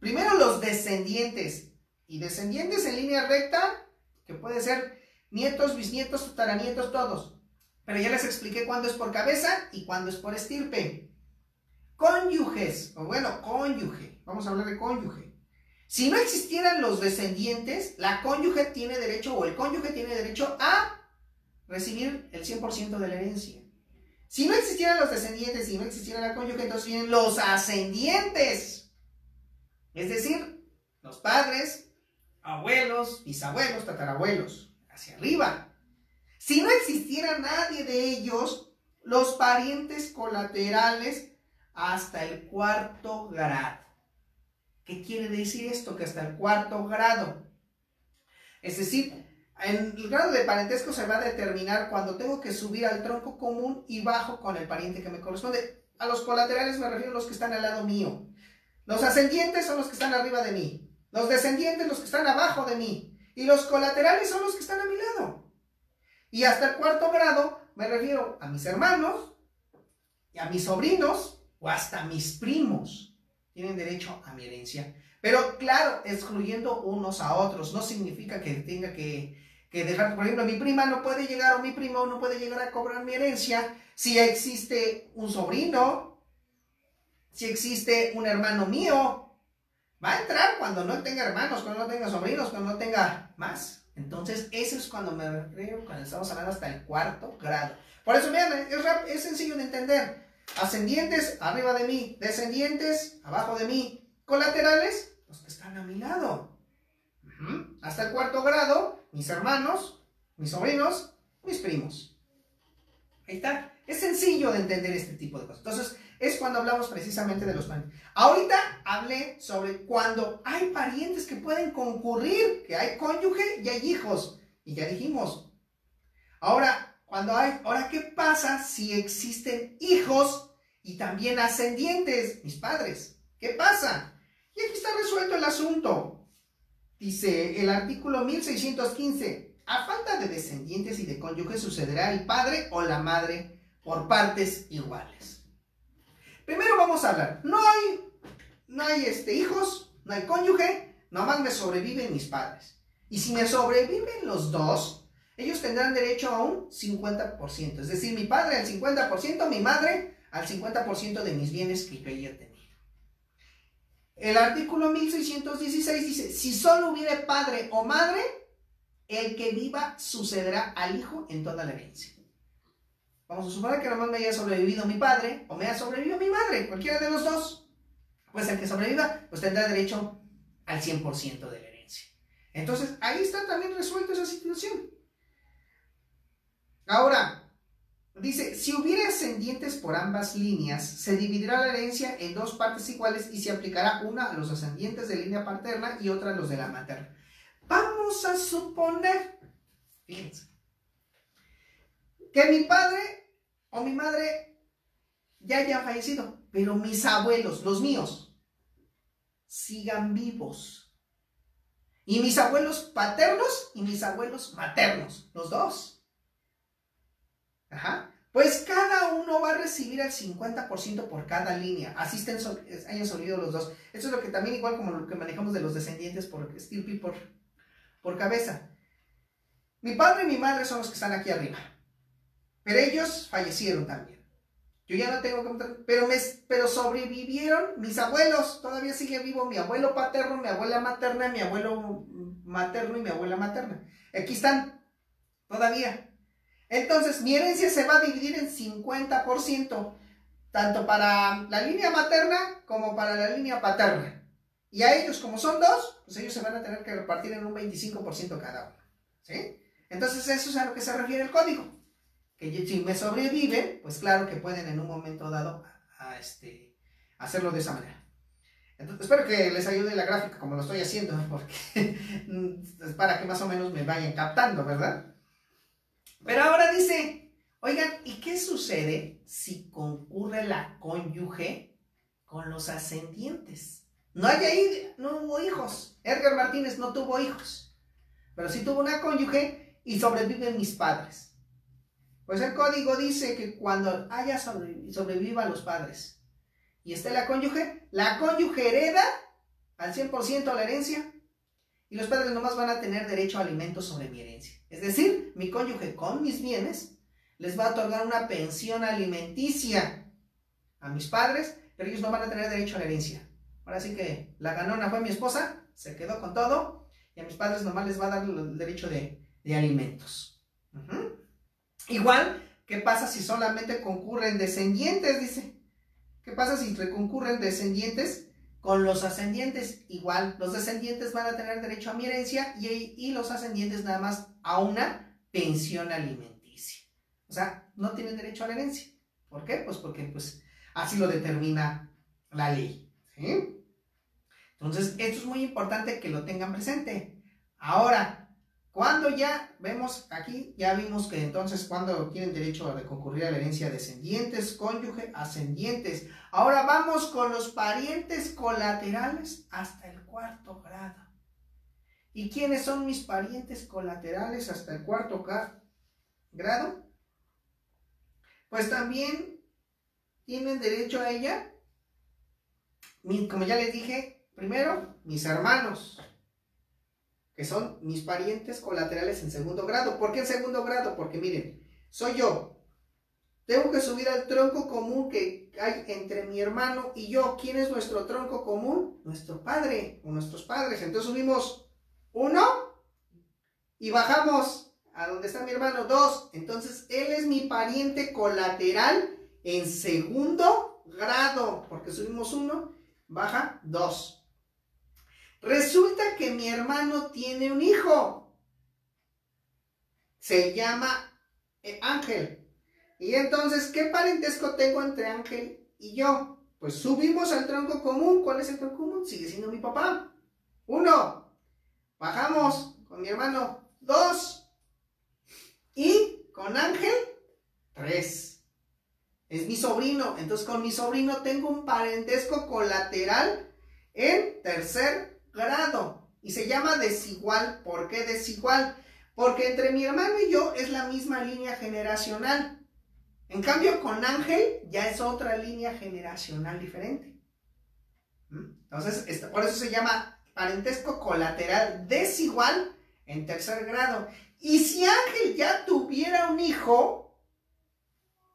Primero los descendientes. Y descendientes en línea recta, que puede ser nietos, bisnietos, tataranietos, todos. Pero ya les expliqué cuándo es por cabeza y cuándo es por estirpe. Cónyuges, o bueno, cónyuge. Vamos a hablar de cónyuge. Si no existieran los descendientes, la cónyuge tiene derecho, o el cónyuge tiene derecho a recibir el 100% de la herencia. Si no existieran los descendientes y no existiera la cónyuge, entonces vienen los ascendientes. Es decir, los padres, abuelos, bisabuelos, tatarabuelos, hacia arriba. Si no existiera nadie de ellos, los parientes colaterales hasta el 4º grado. ¿Qué quiere decir esto? Que hasta el 4º grado. Es decir, en el grado de parentesco se va a determinar cuando tengo que subir al tronco común y bajo con el pariente que me corresponde. A los colaterales me refiero a los que están al lado mío. Los ascendientes son los que están arriba de mí. Los descendientes los que están abajo de mí. Y los colaterales son los que están a mi lado. Y hasta el 4º grado me refiero a mis hermanos, y a mis sobrinos o hasta mis primos. Tienen derecho a mi herencia. Pero claro, excluyendo unos a otros. No significa que tenga que dejar, por ejemplo, mi prima no puede llegar o mi primo no puede llegar a cobrar mi herencia si existe un sobrino, si existe un hermano mío. Va a entrar cuando no tenga hermanos, cuando no tenga sobrinos, cuando no tenga más. Entonces, eso es cuando me refiero, cuando estamos hablando hasta el 4º grado. Por eso, vean, es sencillo de entender. Ascendientes arriba de mí, descendientes abajo de mí, colaterales los que están a mi lado. Hasta el 4º grado, mis hermanos, mis sobrinos, mis primos. Ahí está. Es sencillo de entender este tipo de cosas. Entonces, es cuando hablamos precisamente de los parientes. Ahorita hablé sobre cuando hay parientes que pueden concurrir, que hay cónyuge y hay hijos. Y ya dijimos. Ahora, ¿qué pasa si existen hijos y también ascendientes? Mis padres. ¿Qué pasa? Y aquí está resuelto el asunto. Dice el artículo 1615. A falta de descendientes y de cónyuges sucederá el padre o la madre por partes iguales. Primero vamos a hablar. No hay hijos, no hay cónyuge, nomás me sobreviven mis padres. Y si me sobreviven los dos, ellos tendrán derecho a un 50%. Es decir, mi padre al 50%, mi madre al 50% de mis bienes que yo haya tenido. El artículo 1616 dice, si solo hubiere padre o madre, el que viva sucederá al hijo en toda la herencia. Vamos a suponer que nomás me haya sobrevivido mi padre o me haya sobrevivido mi madre, cualquiera de los dos. Pues el que sobreviva, pues tendrá derecho al 100% de la herencia. Entonces, ahí está también resuelta esa situación. Ahora, dice, si hubiera ascendientes por ambas líneas, se dividirá la herencia en dos partes iguales y se aplicará una a los ascendientes de línea paterna y otra a los de la materna. Vamos a suponer, fíjense, que mi padre o mi madre ya hayan fallecido, pero mis abuelos, los míos, sigan vivos. Y mis abuelos paternos y mis abuelos maternos, los dos. Pues cada uno va a recibir el 50% por cada línea, así hayan sobrevivido los dos. Eso es lo que también, igual como lo que manejamos de los descendientes por estirpe y por cabeza. Mi padre y mi madre son los que están aquí arriba, pero ellos fallecieron también. Yo ya no tengo que... Pero sobrevivieron mis abuelos, todavía sigue vivo mi abuelo paterno, mi abuela materna, mi abuelo materno y mi abuela materna. Aquí están todavía. Entonces, mi herencia se va a dividir en 50%, tanto para la línea materna como para la línea paterna. Y a ellos, como son dos, pues ellos se van a tener que repartir en un 25% cada uno. ¿Sí? Entonces, eso es a lo que se refiere el código. que si me sobreviven, pues claro que pueden en un momento dado hacerlo de esa manera. Entonces, espero que les ayude la gráfica como lo estoy haciendo, porque es para que más o menos me vayan captando, ¿verdad? Pero ahora dice, oigan, ¿y qué sucede si concurre la cónyuge con los ascendientes? No hubo hijos. Edgar Martínez no tuvo hijos, pero sí tuvo una cónyuge y sobreviven mis padres. Pues el código dice que cuando sobrevivan los padres y esté la cónyuge hereda al 100% la herencia y los padres nomás van a tener derecho a alimentos sobre mi herencia. Es decir, mi cónyuge con mis bienes les va a otorgar una pensión alimenticia a mis padres, pero ellos no van a tener derecho a la herencia. Ahora sí que la ganona fue mi esposa, se quedó con todo y a mis padres nomás les va a dar el derecho de alimentos. Igual, ¿qué pasa si solamente concurren descendientes? Dice, ¿qué pasa si concurren descendientes con los ascendientes? Igual, los descendientes van a tener derecho a mi herencia y los ascendientes nada más a una pensión alimenticia. O sea, no tienen derecho a la herencia. ¿Por qué? Pues porque así lo determina la ley. ¿Sí? Entonces, esto es muy importante que lo tengan presente. Ahora, cuando ya vemos aquí, ya vimos que entonces cuando tienen derecho a concurrir a la herencia descendientes, cónyuge, ascendientes. Ahora vamos con los parientes colaterales hasta el 4º grado. ¿Y quiénes son mis parientes colaterales hasta el 4º grado? Pues también tienen derecho a ella, como ya les dije, primero, mis hermanos, que son mis parientes colaterales en 2º grado. ¿Por qué en 2º grado? Porque miren, soy yo. Tengo que subir al tronco común que hay entre mi hermano y yo. ¿Quién es nuestro tronco común? Nuestro padre o nuestros padres. Entonces subimos 1 y bajamos a donde está mi hermano 2. Entonces él es mi pariente colateral en 2º grado. Porque subimos 1, baja 2. Resulta que mi hermano tiene un hijo. Se llama Ángel. Y entonces, ¿qué parentesco tengo entre Ángel y yo? Pues subimos al tronco común. ¿Cuál es el tronco común? Sigue siendo mi papá. 1. Bajamos con mi hermano 2. Y con Ángel 3. Es mi sobrino. Entonces con mi sobrino tengo un parentesco colateral en 3º grado. Y se llama desigual. ¿Por qué desigual? Porque entre mi hermano y yo es la misma línea generacional. En cambio, con Ángel ya es otra línea generacional diferente. Entonces, por eso se llama parentesco colateral desigual en 3º grado. Y si Ángel ya tuviera un hijo,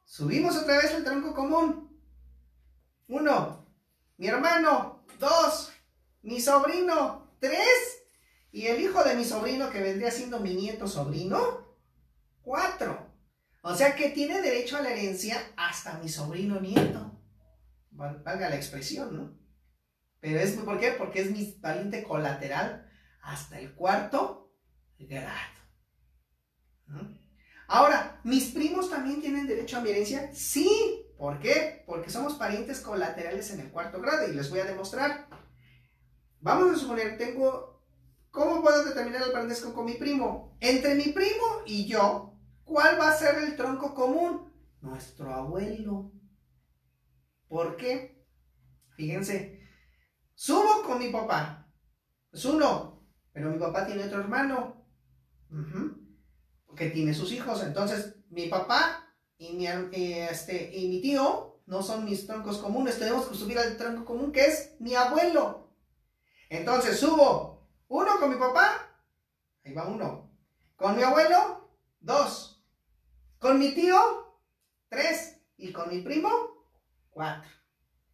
subimos otra vez el tronco común. 1, mi hermano. 2, mi sobrino. 3, y el hijo de mi sobrino, que vendría siendo mi nieto sobrino. 4. O sea que tiene derecho a la herencia hasta mi sobrino nieto. Valga la expresión, ¿no? Pero es ¿por qué? Porque es mi pariente colateral hasta el 4º grado. ¿No? Ahora, ¿mis primos también tienen derecho a mi herencia? Sí. ¿Por qué? Porque somos parientes colaterales en el 4º grado y les voy a demostrar. Vamos a suponer, ¿cómo puedo determinar el parentesco con mi primo? Entre mi primo y yo, ¿cuál va a ser el tronco común? Nuestro abuelo. ¿Por qué? Fíjense, subo con mi papá. Es 1, pero mi papá tiene otro hermano. Que tiene sus hijos. Entonces, mi papá y mi tío no son mis troncos comunes. Tenemos que subir al tronco común, que es mi abuelo. Entonces, subo 1 con mi papá. Ahí va 1. Con mi abuelo, 2. Con mi tío, 3. Y con mi primo, 4.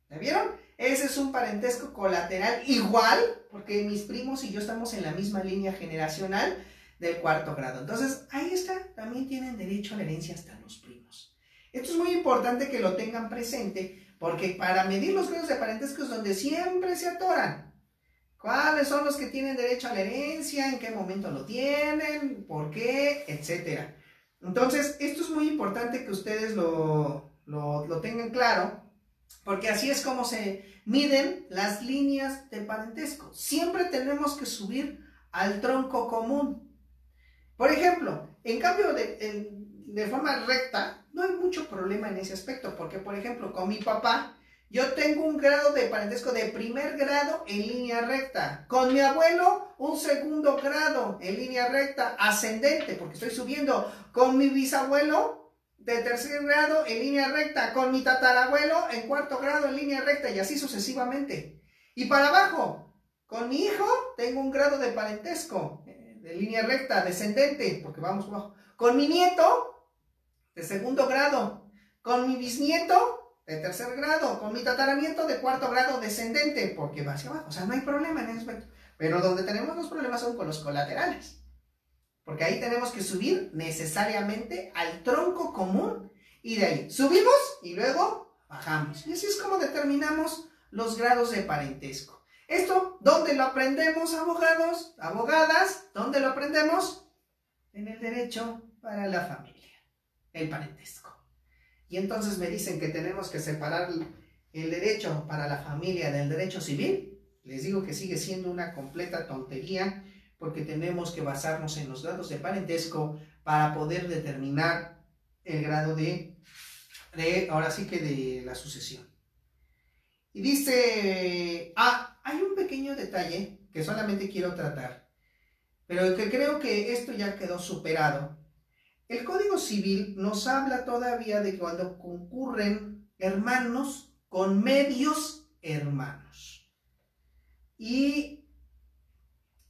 ¿Me vieron? Ese es un parentesco colateral igual, porque mis primos y yo estamos en la misma línea generacional del 4º grado. Entonces, ahí está. También tienen derecho a la herencia hasta los primos. Esto es muy importante que lo tengan presente, porque para medir los grados de parentesco es donde siempre se atoran. ¿Cuáles son los que tienen derecho a la herencia? ¿En qué momento lo tienen? ¿Por qué? Etcétera. Entonces, esto es muy importante que ustedes lo tengan claro, porque así es como se miden las líneas de parentesco. Siempre tenemos que subir al tronco común. Por ejemplo, en cambio de forma recta, no hay mucho problema en ese aspecto, porque por ejemplo, con mi papá, yo tengo un grado de parentesco de primer grado en línea recta. Con mi abuelo, un segundo grado en línea recta, ascendente, porque estoy subiendo. Con mi bisabuelo, de tercer grado en línea recta. Con mi tatarabuelo, en cuarto grado en línea recta, y así sucesivamente. Y para abajo, con mi hijo, tengo un grado de parentesco de línea recta, descendente, porque vamos abajo. Con mi nieto, de segundo grado. Con mi bisnieto, de tercer grado. Con mi tataranieto, de cuarto grado, descendente, porque va hacia abajo. O sea, no hay problema en ese aspecto. Pero donde tenemos los problemas son con los colaterales, porque ahí tenemos que subir necesariamente al tronco común, y de ahí subimos y luego bajamos. Y así es como determinamos los grados de parentesco. Esto, ¿dónde lo aprendemos, abogados, abogadas? ¿Dónde lo aprendemos? En el derecho para la familia, el parentesco. Y entonces me dicen que tenemos que separar el derecho para la familia del derecho civil. Les digo que sigue siendo una completa tontería, porque tenemos que basarnos en los grados de parentesco para poder determinar el grado ahora sí que de la sucesión. Y dice, hay un pequeño detalle que solamente quiero tratar, pero que creo que esto ya quedó superado. El Código Civil nos habla todavía de cuando concurren hermanos con medios hermanos. Y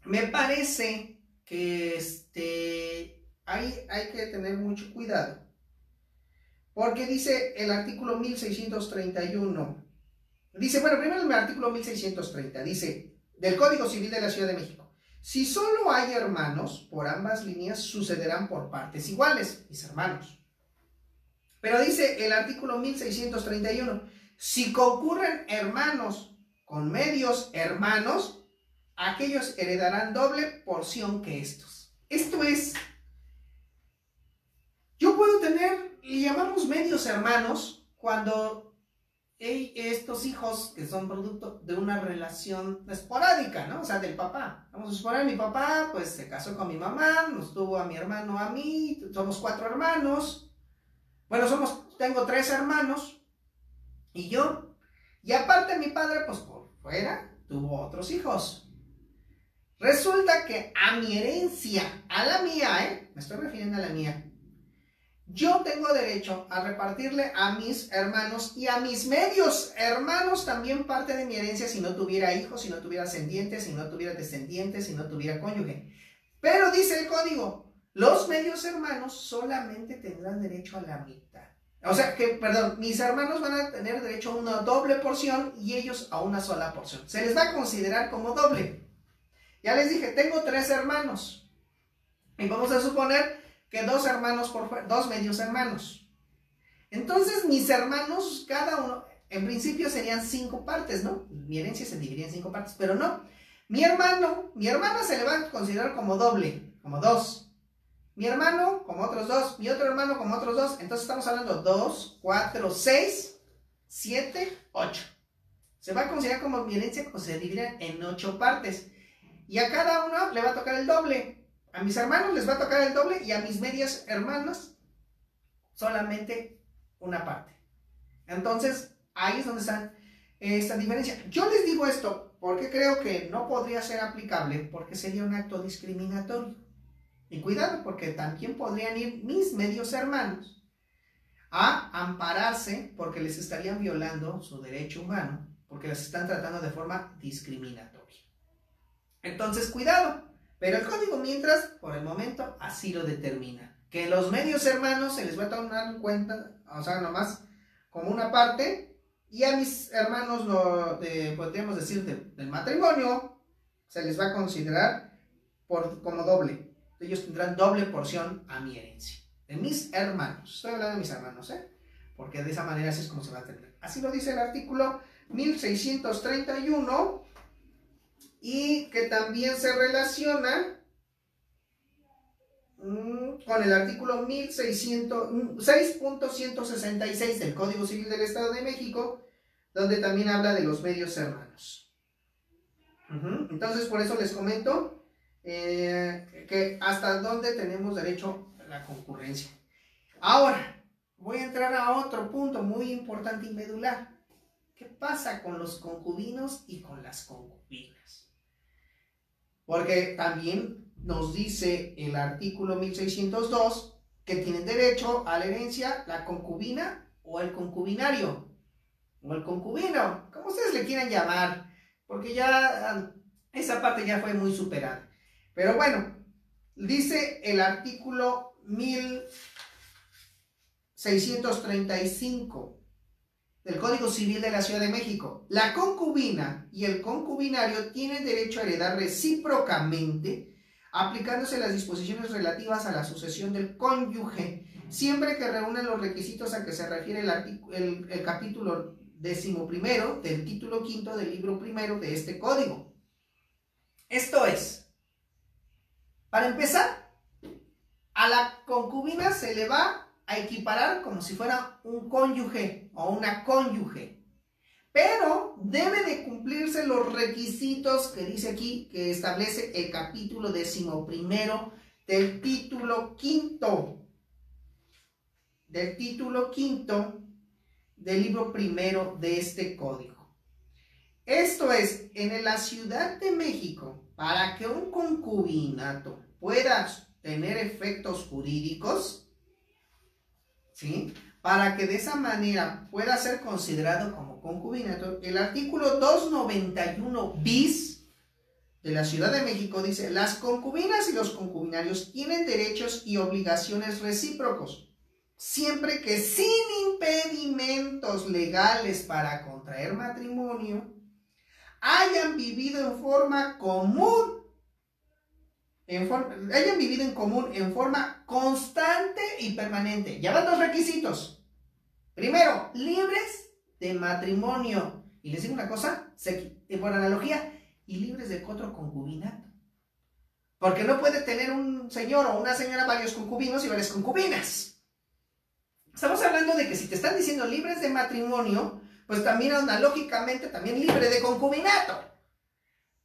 me parece que hay que tener mucho cuidado, porque dice el artículo 1631, dice, bueno, primero el artículo 1630, dice, del Código Civil de la Ciudad de México: si solo hay hermanos, por ambas líneas sucederán por partes iguales, mis hermanos. Pero dice el artículo 1631, si concurren hermanos con medios hermanos, aquellos heredarán doble porción que estos. Esto es, yo puedo tener y llamarlos medios hermanos cuando estos hijos que son producto de una relación esporádica, ¿no? O sea, del papá. Vamos a suponer, mi papá pues se casó con mi mamá, nos tuvo a mi hermano, a mí, somos 4 hermanos. Bueno, tengo 3 hermanos y yo. Y aparte mi padre, pues por fuera, tuvo otros hijos. Resulta que a mi herencia, a la mía, me estoy refiriendo a la mía, yo tengo derecho a repartirle a mis hermanos y a mis medios hermanos también parte de mi herencia, si no tuviera hijos, si no tuviera ascendientes, si no tuviera descendientes, si no tuviera cónyuge. Pero dice el código, los medios hermanos solamente tendrán derecho a la mitad. O sea que, perdón, mis hermanos van a tener derecho a una doble porción y ellos a una sola porción. Se les va a considerar como doble. Ya les dije, tengo 3 hermanos. Y vamos a suponer que 2 hermanos por fuera, 2 medios hermanos. Entonces mis hermanos, cada uno, en principio serían 5 partes, ¿no? Mi herencia se dividiría en 5 partes, pero no. Mi hermana se le va a considerar como doble, como 2. Mi hermano como otros 2, mi otro hermano como otros 2. Entonces estamos hablando 2, 4, 6, 7, 8. Se va a considerar como mi herencia, como se divide en 8 partes. Y a cada uno le va a tocar el doble. A mis hermanos les va a tocar el doble y a mis medias hermanas solamente una parte. Entonces, ahí es donde está esta diferencia. Yo les digo esto porque creo que no podría ser aplicable, porque sería un acto discriminatorio. Y cuidado, porque también podrían ir mis medios hermanos a ampararse porque les estarían violando su derecho humano, porque las están tratando de forma discriminatoria. Entonces, cuidado. Pero el código, mientras, por el momento, así lo determina. Que los medios hermanos se les va a tomar en cuenta, o sea, nomás como una parte, y a mis hermanos, podríamos decir, del matrimonio, se les va a considerar como doble. Ellos tendrán doble porción a mi herencia. De mis hermanos. Estoy hablando de mis hermanos, porque de esa manera así es como se va a tener. Así lo dice el artículo 1631. Y que también se relaciona con el artículo 6.166 del Código Civil del Estado de México, donde también habla de los medios hermanos. Entonces, por eso les comento que hasta dónde tenemos derecho a la concurrencia. Ahora, voy a entrar a otro punto muy importante y medular. ¿Qué pasa con los concubinos y con las concubinas? Porque también nos dice el artículo 1602 que tienen derecho a la herencia la concubina o el concubinario, o el concubino, como ustedes le quieran llamar, porque ya esa parte ya fue muy superada. Pero bueno, dice el artículo 1635 del Código Civil de la Ciudad de México: la concubina y el concubinario tienen derecho a heredar recíprocamente, aplicándose las disposiciones relativas a la sucesión del cónyuge, siempre que reúnan los requisitos a que se refiere el capítulo 11º del título 5 del libro primero de este código. Esto es, para empezar, a la concubina se le va a equiparar como si fuera un cónyuge o una cónyuge, pero debe de cumplirse los requisitos que dice aquí, que establece el capítulo 11º del título 5 del libro primero de este código. Esto es, en la Ciudad de México, para que un concubinato pueda tener efectos jurídicos, ¿sí?, para que de esa manera pueda ser considerado como concubinato, el artículo 291 bis de la Ciudad de México dice: las concubinas y los concubinarios tienen derechos y obligaciones recíprocos, siempre que sin impedimentos legales para contraer matrimonio, hayan vivido en común en forma constante y permanente. Ya van dos requisitos. Primero, libres de matrimonio. Y les digo una cosa, por analogía, y libres de otro concubinato. Porque no puede tener un señor o una señora varios concubinos y varias concubinas. Estamos hablando de que si te están diciendo libres de matrimonio, pues también analógicamente también libre de concubinato.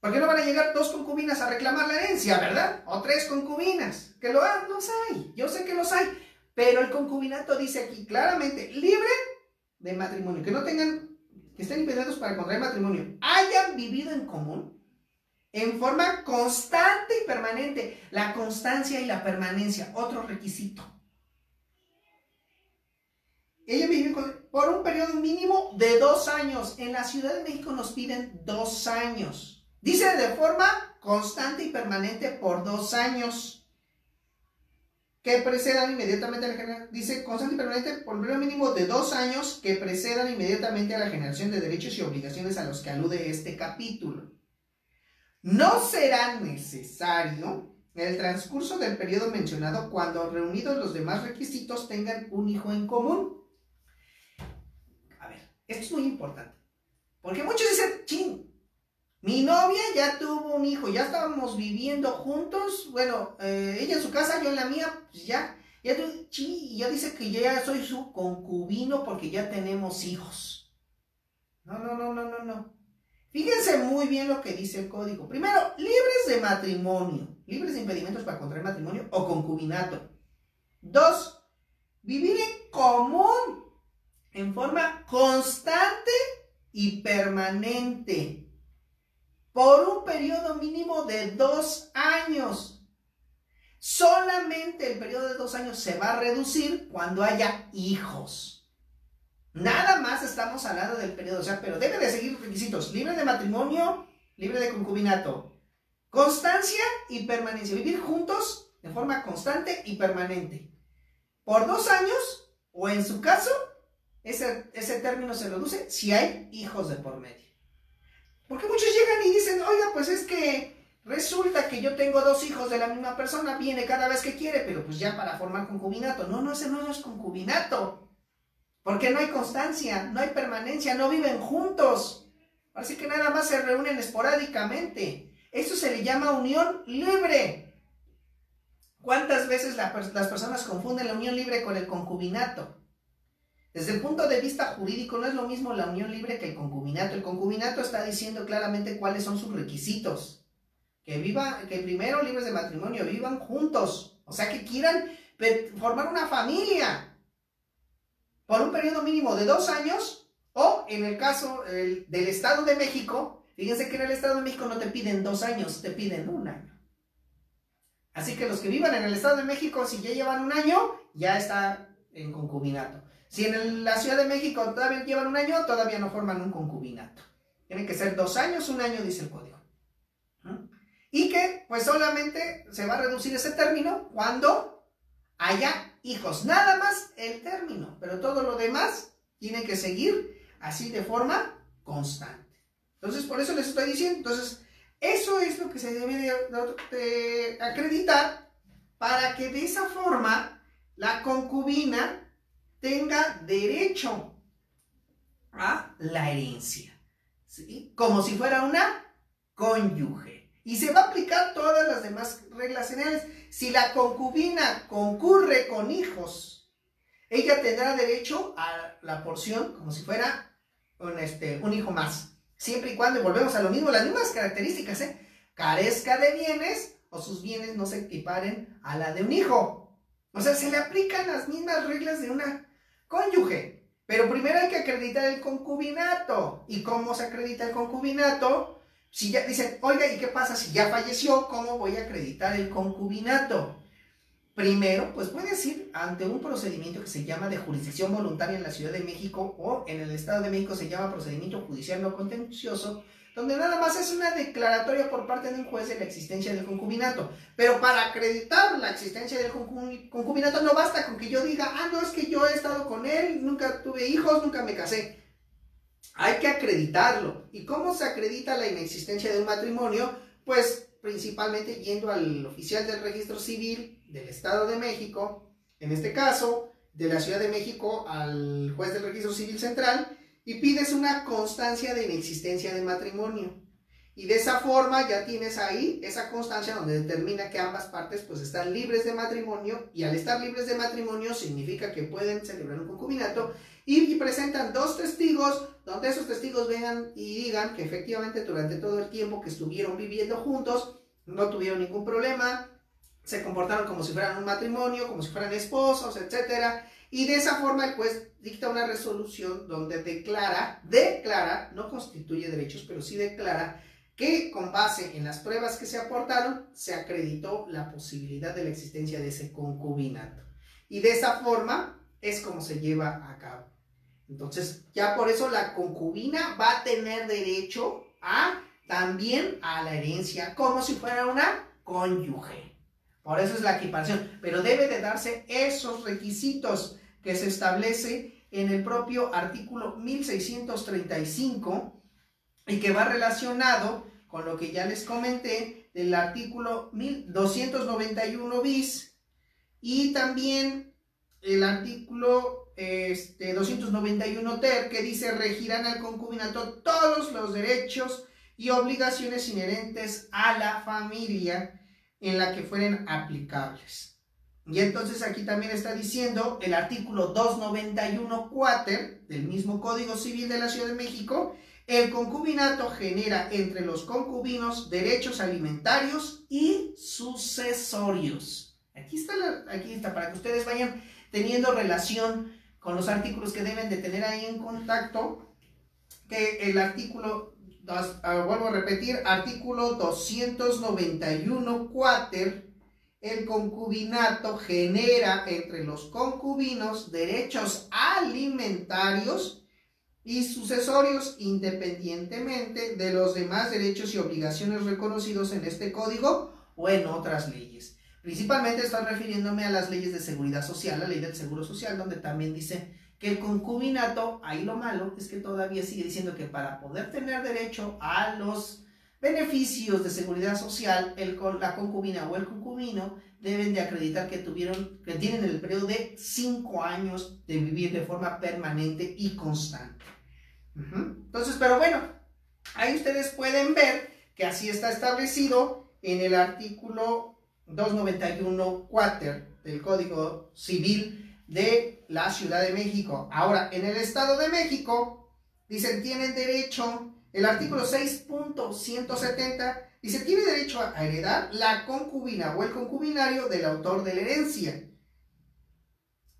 Porque no van a llegar dos concubinas a reclamar la herencia, ¿verdad? O tres concubinas. Que los hay, yo sé que los hay. Pero el concubinato dice aquí claramente: libre de matrimonio, que estén impedidos para contraer matrimonio, hayan vivido en común en forma constante y permanente. La constancia y la permanencia, otro requisito. Ella vive por un periodo mínimo de 2 años. En la Ciudad de México nos piden 2 años. Dice de forma constante y permanente por 2 años. Que precedan inmediatamente a la generación. Dice constante y permanente por un periodo mínimo de 2 años que precedan inmediatamente a la generación de derechos y obligaciones a los que alude este capítulo. No será necesario en el transcurso del periodo mencionado, cuando reunidos los demás requisitos, tengan un hijo en común. A ver, esto es muy importante, porque muchos dicen: chin, mi novia ya tuvo un hijo, ya estábamos viviendo juntos, bueno, ella en su casa, yo en la mía, pues ya dice que yo ya soy su concubino porque ya tenemos hijos. No. Fíjense muy bien lo que dice el código. Primero, libres de matrimonio, libres de impedimentos para contraer matrimonio o concubinato. 2, vivir en común, en forma constante y permanente, por un periodo mínimo de 2 años. Solamente el periodo de 2 años se va a reducir cuando haya hijos. Nada más estamos hablando del periodo, o sea, pero debe de seguir requisitos: libre de matrimonio, libre de concubinato, constancia y permanencia, vivir juntos de forma constante y permanente, por 2 años, o en su caso, ese término se reduce si hay hijos de por medio. Porque muchos llegan y dicen: oiga, pues es que resulta que yo tengo 2 hijos de la misma persona, viene cada vez que quiere, pero pues ya para formar concubinato. No, ese no es concubinato. Porque no hay constancia, no hay permanencia, no viven juntos. Así que nada más se reúnen esporádicamente. Eso se le llama unión libre. ¿Cuántas veces las personas confunden la unión libre con el concubinato? Desde el punto de vista jurídico no es lo mismo la unión libre que el concubinato. El concubinato está diciendo claramente cuáles son sus requisitos. Que primero libres de matrimonio, vivan juntos. O sea, que quieran formar una familia por un periodo mínimo de 2 años, o en el caso del Estado de México, fíjense que en el Estado de México no te piden 2 años, te piden 1 año. Así que los que vivan en el Estado de México, si ya llevan 1 año, ya está en concubinato. Si en la Ciudad de México todavía llevan 1 año, todavía no forman un concubinato. Tienen que ser 2 años, 1 año, dice el código. Y que pues solamente se va a reducir ese término cuando haya hijos. Nada más el término, pero todo lo demás tiene que seguir así de forma constante. Entonces, por eso les estoy diciendo, entonces, eso es lo que se debe de acreditar para que de esa forma la concubina tenga derecho a la herencia, ¿sí? Como si fuera una cónyuge. Y se va a aplicar todas las demás reglas generales. Si la concubina concurre con hijos, ella tendrá derecho a la porción como si fuera un hijo más. Siempre y cuando, y volvemos a lo mismo, las mismas características, carezca de bienes o sus bienes no se equiparen a la de un hijo. O sea, se le aplican las mismas reglas de una cónyuge. Pero primero hay que acreditar el concubinato. ¿Y cómo se acredita el concubinato? Si ya dicen, oiga, ¿y qué pasa si ya falleció? ¿Cómo voy a acreditar el concubinato? Primero, pues puedes ir ante un procedimiento que se llama de jurisdicción voluntaria en la Ciudad de México, o en el Estado de México se llama procedimiento judicial no contencioso, donde nada más es una declaratoria por parte de un juez de la existencia del concubinato. Pero para acreditar la existencia del concubinato no basta con que yo diga, no, es que yo he estado con él, nunca tuve hijos, nunca me casé. Hay que acreditarlo. ¿Y cómo se acredita la inexistencia de un matrimonio? Pues principalmente yendo al oficial del registro civil del Estado de México, en este caso de la Ciudad de México al juez del registro civil central, y pides una constancia de inexistencia de matrimonio. Y de esa forma ya tienes ahí esa constancia donde determina que ambas partes pues están libres de matrimonio, y al estar libres de matrimonio significa que pueden celebrar un concubinato, y presentan 2 testigos, donde esos testigos vengan y digan que efectivamente durante todo el tiempo que estuvieron viviendo juntos no tuvieron ningún problema, se comportaron como si fueran un matrimonio, como si fueran esposos, etc. Y de esa forma el juez dicta una resolución donde declara, no constituye derechos, pero sí declara que con base en las pruebas que se aportaron, se acreditó la posibilidad de la existencia de ese concubinato. Y de esa forma es como se lleva a cabo. Entonces, ya por eso la concubina va a tener derecho también a la herencia, como si fuera una cónyuge. Por eso es la equiparación. Pero debe de darse esos requisitos que se establece en el propio artículo 1635 y que va relacionado con lo que ya les comenté del artículo 1291 bis y también el artículo 291 ter, que dice: regirán al concubinato todos los derechos y obligaciones inherentes a la familia en la que fueren aplicables. Y entonces aquí también está diciendo el artículo 291 quater del mismo Código Civil de la Ciudad de México: el concubinato genera entre los concubinos derechos alimentarios y sucesorios. Aquí está para que ustedes vayan teniendo relación con los artículos que deben de tener ahí en contacto, que el artículo, vuelvo a repetir, artículo 291 quater, el concubinato genera entre los concubinos derechos alimentarios y sucesorios independientemente de los demás derechos y obligaciones reconocidos en este código o en otras leyes. Principalmente estoy refiriéndome a las leyes de seguridad social, la ley del seguro social, donde también dice que el concubinato, ahí lo malo es que todavía sigue diciendo que para poder tener derecho a los beneficios de seguridad social, la concubina o el concubino deben de acreditar que tienen el periodo de 5 años de vivir de forma permanente y constante. Entonces, pero bueno, ahí ustedes pueden ver que así está establecido en el artículo 291 cuater del Código Civil de la Ciudad de México. Ahora, en el Estado de México, dicen, tienen derecho, el artículo 6.170, dice, tiene derecho a heredar la concubina o el concubinario del autor de la herencia.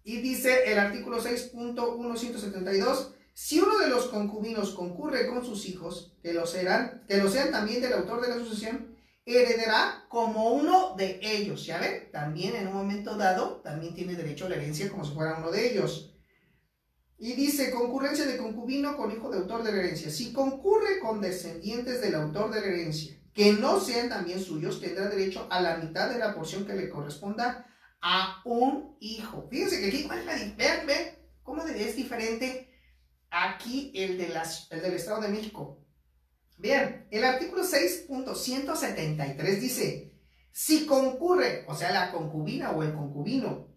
Y dice el artículo 6.172, si uno de los concubinos concurre con sus hijos, que lo sean también del autor de la sucesión, heredará como uno de ellos. ¿Ya ven? También en un momento dado, también tiene derecho a la herencia como si fuera uno de ellos. Y dice, concurrencia de concubino con hijo de autor de la herencia. Si concurre con descendientes del autor de la herencia, que no sean también suyos, tendrá derecho a la mitad de la porción que le corresponda a un hijo. Fíjense que aquí, vean cómo es diferente aquí el del Estado de México. Bien, el artículo 6.173 dice, si concurre, o sea, la concubina o el concubino,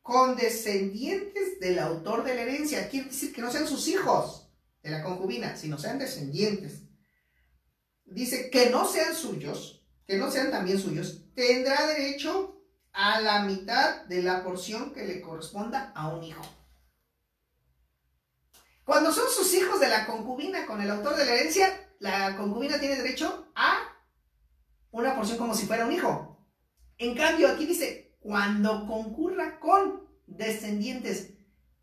con descendientes del autor de la herencia, quiere decir que no sean sus hijos de la concubina, sino sean descendientes. Dice que no sean suyos, que no sean también suyos, tendrá derecho a la mitad de la porción que le corresponda a un hijo. Cuando son sus hijos de la concubina con el autor de la herencia, la concubina tiene derecho a una porción como si fuera un hijo. En cambio, aquí dice, cuando concurra con descendientes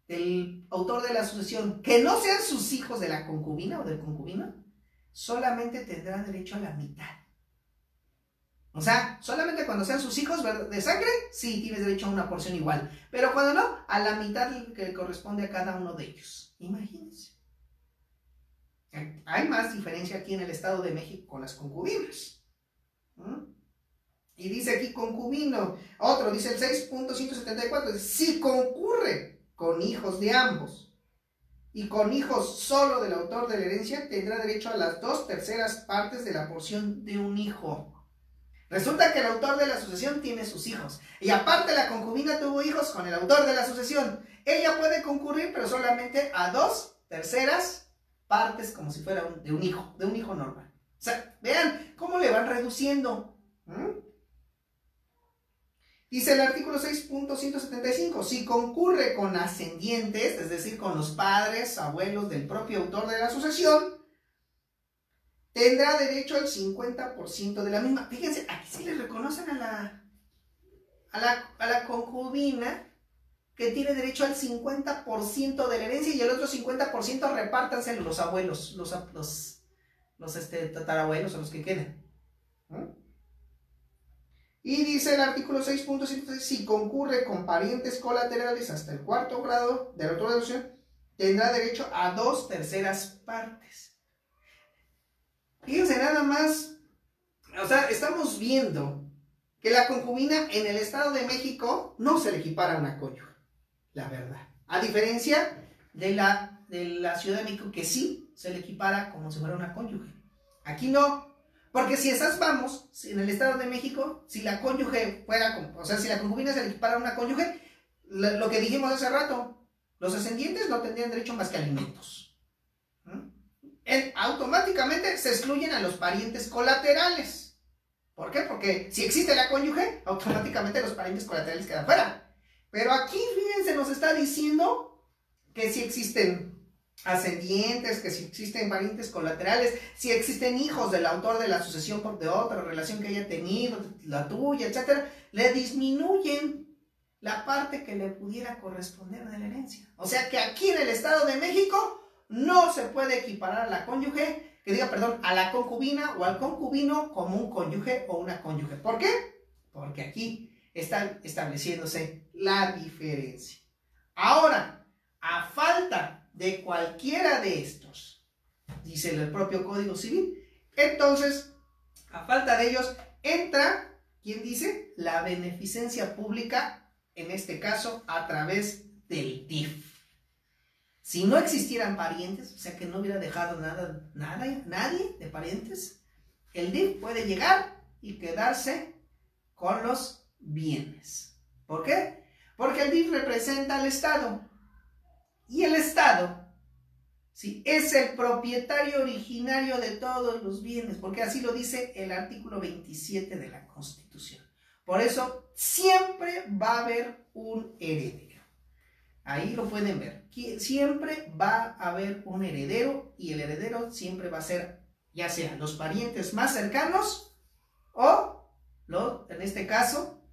del autor de la sucesión, que no sean sus hijos de la concubina o del concubino, solamente tendrá derecho a la mitad. O sea, solamente cuando sean sus hijos de sangre, sí tienes derecho a una porción igual. Pero cuando no, a la mitad que le corresponde a cada uno de ellos. Imagínense. Hay más diferencia aquí en el Estado de México con las concubinas. Y dice aquí concubino. Otro, dice el 6.174. Si concurre con hijos de ambos y con hijos solo del autor de la herencia, tendrá derecho a las 2/3 partes de la porción de un hijo. Resulta que el autor de la sucesión tiene sus hijos. Y aparte la concubina tuvo hijos con el autor de la sucesión. Ella puede concurrir, pero solamente a 2/3 partes como si fuera de un hijo normal. O sea, vean cómo le van reduciendo. Dice el artículo 6.175, si concurre con ascendientes, es decir, con los padres, abuelos del propio autor de la sucesión, tendrá derecho al 50% de la misma. Fíjense, aquí sí le reconocen a la concubina que tiene derecho al 50% de la herencia y el otro 50% repártanse los abuelos, los tatarabuelos o los que queden. Y dice el artículo 6.106, si concurre con parientes colaterales hasta el 4º grado de la autor de la sucesión, tendrá derecho a 2/3 partes. Fíjense nada más, o sea, estamos viendo que la concubina en el Estado de México no se le equipara a una cónyuge, la verdad. A diferencia de la Ciudad de México, que sí se le equipara como si fuera una cónyuge. Aquí no, porque si esas vamos, en el Estado de México, si la cónyuge fuera, o sea, si la concubina se le equipara a una cónyuge, lo que dijimos hace rato, los ascendientes no tendrían derecho más que alimentos. Automáticamente se excluyen a los parientes colaterales. ¿Por qué? Porque si existe la cónyuge, automáticamente los parientes colaterales quedan fuera. Pero aquí, fíjense, nos está diciendo que si existen ascendientes, que si existen parientes colaterales, si existen hijos del autor de la sucesión de otra relación que haya tenido, la tuya, etc., le disminuyen la parte que le pudiera corresponder de la herencia. O sea que aquí en el Estado de México no se puede equiparar a la cónyuge, a la concubina o al concubino como un cónyuge o una cónyuge. ¿Por qué? Porque aquí está estableciéndose la diferencia. Ahora, a falta de cualquiera de estos, dice el propio Código Civil, entonces, a falta de ellos, entra, ¿quién dice? La beneficencia pública, en este caso, a través del DIF. Si no existieran parientes, o sea que no hubiera dejado nadie de parientes, el DIF puede llegar y quedarse con los bienes. ¿Por qué? Porque el DIF representa al Estado. Y el Estado, ¿sí?, es el propietario originario de todos los bienes, porque así lo dice el artículo 27 de la Constitución. Por eso siempre va a haber un heredero. Ahí lo pueden ver. Siempre va a haber un heredero y el heredero siempre va a ser ya sea los parientes más cercanos o, en este caso,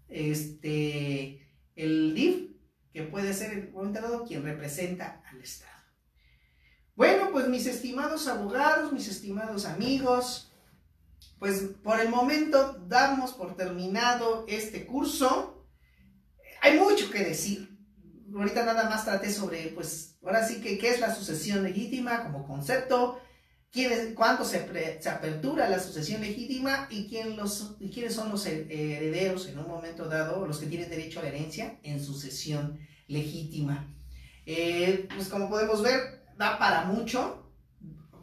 el DIF, que puede ser el momento dado quien representa al Estado. Bueno, pues mis estimados abogados, mis estimados amigos, pues por el momento damos por terminado este curso. Hay mucho que decir. Ahorita nada más traté sobre, pues, ahora sí que qué es la sucesión legítima como concepto, cuándo se apertura la sucesión legítima y quiénes son los herederos en un momento dado, los que tienen derecho a la herencia en sucesión legítima. Pues como podemos ver, da para mucho.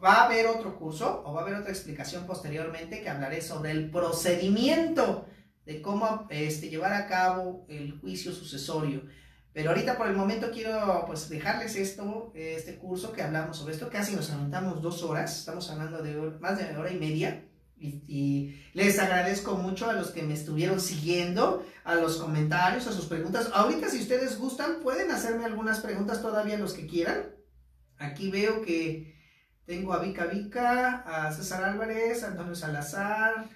Va a haber otro curso o va a haber otra explicación posteriormente que hablaré sobre el procedimiento de cómo llevar a cabo el juicio sucesorio. Pero ahorita por el momento quiero pues dejarles este curso que hablamos sobre esto. Casi nos aventamos 2 horas, estamos hablando de más de 1 hora y media. Y les agradezco mucho a los que me estuvieron siguiendo, a los comentarios, a sus preguntas. Ahorita si ustedes gustan pueden hacerme algunas preguntas todavía los que quieran. Aquí veo que tengo a Vika, a César Álvarez, a Antonio Salazar,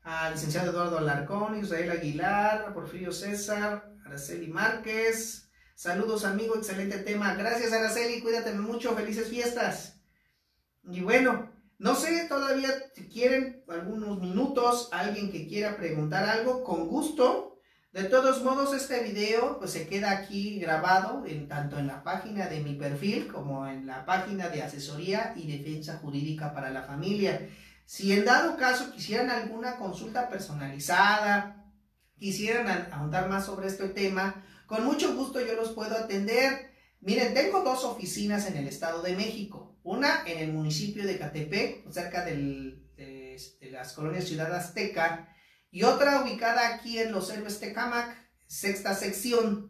al licenciado Eduardo Alarcón, Israel Aguilar, a Porfirio César, Araceli Márquez. Saludos, amigo, excelente tema. Gracias, Araceli, cuídate mucho, felices fiestas. Y bueno, no sé todavía si quieren algunos minutos, alguien que quiera preguntar algo, con gusto. De todos modos, este video pues se queda aquí grabado tanto en la página de mi perfil como en la página de Asesoría y Defensa Jurídica para la Familia. Si en dado caso quisieran alguna consulta personalizada, quisieran ahondar más sobre este tema, con mucho gusto yo los puedo atender. Miren, tengo 2 oficinas en el Estado de México. Una en el municipio de Catepec, cerca de las colonias Ciudad Azteca, y otra ubicada aquí en Los Héroes Tecámac, 6ª sección,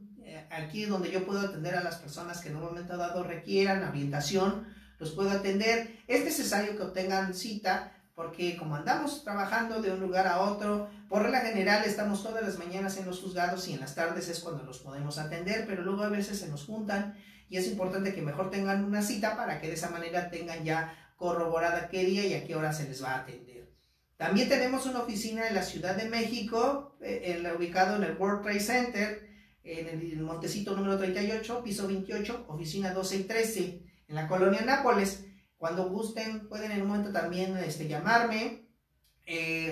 aquí donde yo puedo atender a las personas que en un momento dado requieran orientación, los puedo atender. Es necesario que obtengan cita, porque como andamos trabajando de un lugar a otro, por regla general estamos todas las mañanas en los juzgados y en las tardes es cuando los podemos atender, pero luego a veces se nos juntan y es importante que mejor tengan una cita para que de esa manera tengan ya corroborada qué día y a qué hora se les va a atender. También tenemos una oficina en la Ciudad de México, ubicado en el World Trade Center, en el Montecito número 38, piso 28, oficina 12 y 13, en la colonia Nápoles. Cuando gusten pueden en un momento también llamarme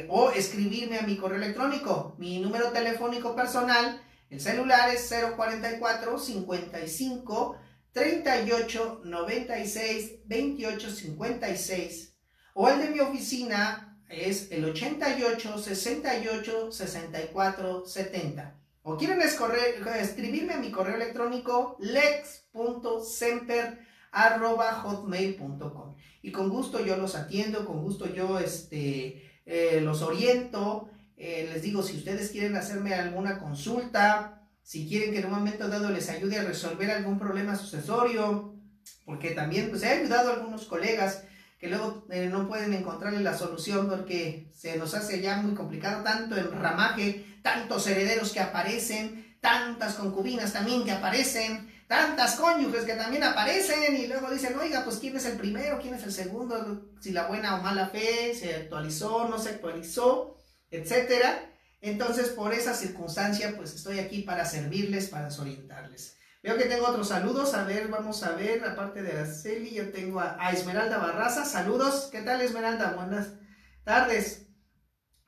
o escribirme a mi correo electrónico. Mi número telefónico personal, el celular es 044 55 38 96 28 56, o el de mi oficina es el 88 68 64 70. O quieren escribirme a mi correo electrónico lex.semper@hotmail.com, y con gusto yo los atiendo, con gusto yo los oriento. Les digo, si ustedes quieren hacerme alguna consulta, si quieren que en un momento dado les ayude a resolver algún problema sucesorio, porque también pues he ayudado a algunos colegas que luego no pueden encontrarle la solución porque se nos hace ya muy complicado, tanto el ramaje, tantos herederos que aparecen, tantas concubinas también que aparecen, tantas cónyuges que también aparecen, y luego dicen, oiga, pues ¿quién es el primero? ¿Quién es el segundo? Si la buena o mala fe se actualizó, no se actualizó, etcétera. Entonces, por esa circunstancia, pues estoy aquí para servirles, para orientarles. Veo que tengo otros saludos. A ver, vamos a ver, aparte de Araceli, yo tengo a Esmeralda Barraza. Saludos, ¿qué tal, Esmeralda? Buenas tardes.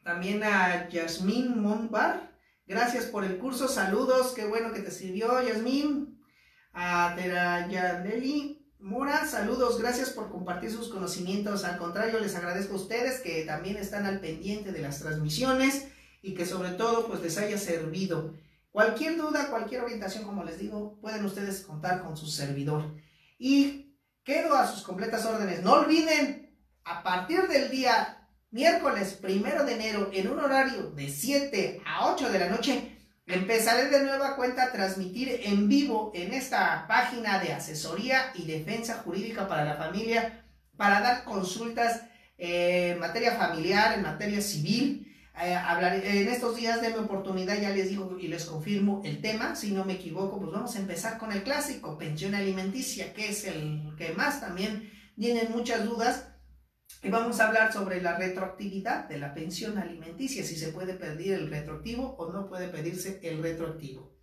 También a Yasmín Monbar. Gracias por el curso, saludos, qué bueno que te sirvió, Yasmín. A Terayaleli Mora, saludos, gracias por compartir sus conocimientos. Al contrario, les agradezco a ustedes que también están al pendiente de las transmisiones y que sobre todo pues les haya servido. Cualquier duda, cualquier orientación, como les digo, pueden ustedes contar con su servidor. Y quedo a sus completas órdenes. No olviden, a partir del día miércoles 1 de enero, en un horario de 7 a 8 de la noche, empezaré de nueva cuenta a transmitir en vivo en esta página de Asesoría y Defensa Jurídica para la Familia, para dar consultas en materia familiar, en materia civil. En estos días, denme oportunidad, ya les digo y les confirmo el tema, si no me equivoco, pues vamos a empezar con el clásico, pensión alimenticia, que es el que más también tienen muchas dudas. Y vamos a hablar sobre la retroactividad de la pensión alimenticia, si se puede pedir el retroactivo o no puede pedirse el retroactivo.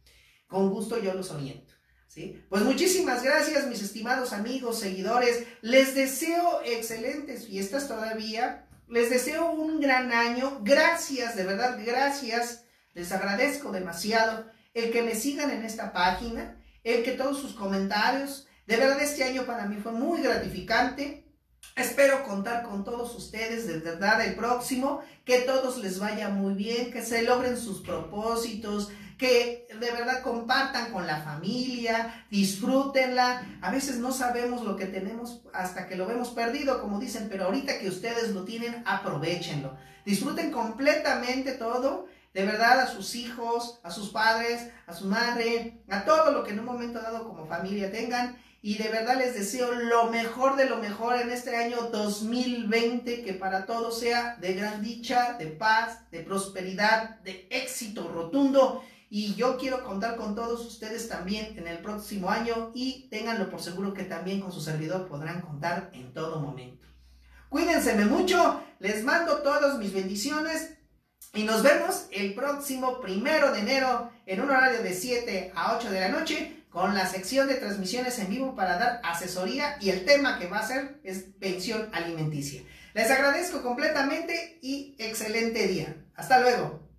Con gusto yo los oriento, ¿sí? Pues muchísimas gracias, mis estimados amigos, seguidores. Les deseo excelentes fiestas todavía. Les deseo un gran año. Gracias, de verdad, gracias. Les agradezco demasiado el que me sigan en esta página, el que todos sus comentarios. De verdad, este año para mí fue muy gratificante. Espero contar con todos ustedes, de verdad, el próximo, que todos les vaya muy bien, que se logren sus propósitos, que de verdad compartan con la familia, disfrútenla. A veces no sabemos lo que tenemos hasta que lo vemos perdido, como dicen, pero ahorita que ustedes lo tienen, aprovéchenlo. Disfruten completamente todo, de verdad, a sus hijos, a sus padres, a su madre, a todo lo que en un momento dado como familia tengan. Y de verdad les deseo lo mejor de lo mejor en este año 2020, que para todos sea de gran dicha, de paz, de prosperidad, de éxito rotundo. Y yo quiero contar con todos ustedes también en el próximo año, y ténganlo por seguro que también con su servidor podrán contar en todo momento. Cuídense mucho, les mando todas mis bendiciones y nos vemos el próximo 1 de enero en un horario de 7 a 8 de la noche con la sección de transmisiones en vivo para dar asesoría, y el tema que va a ser es pensión alimenticia. Les agradezco completamente y excelente día. Hasta luego.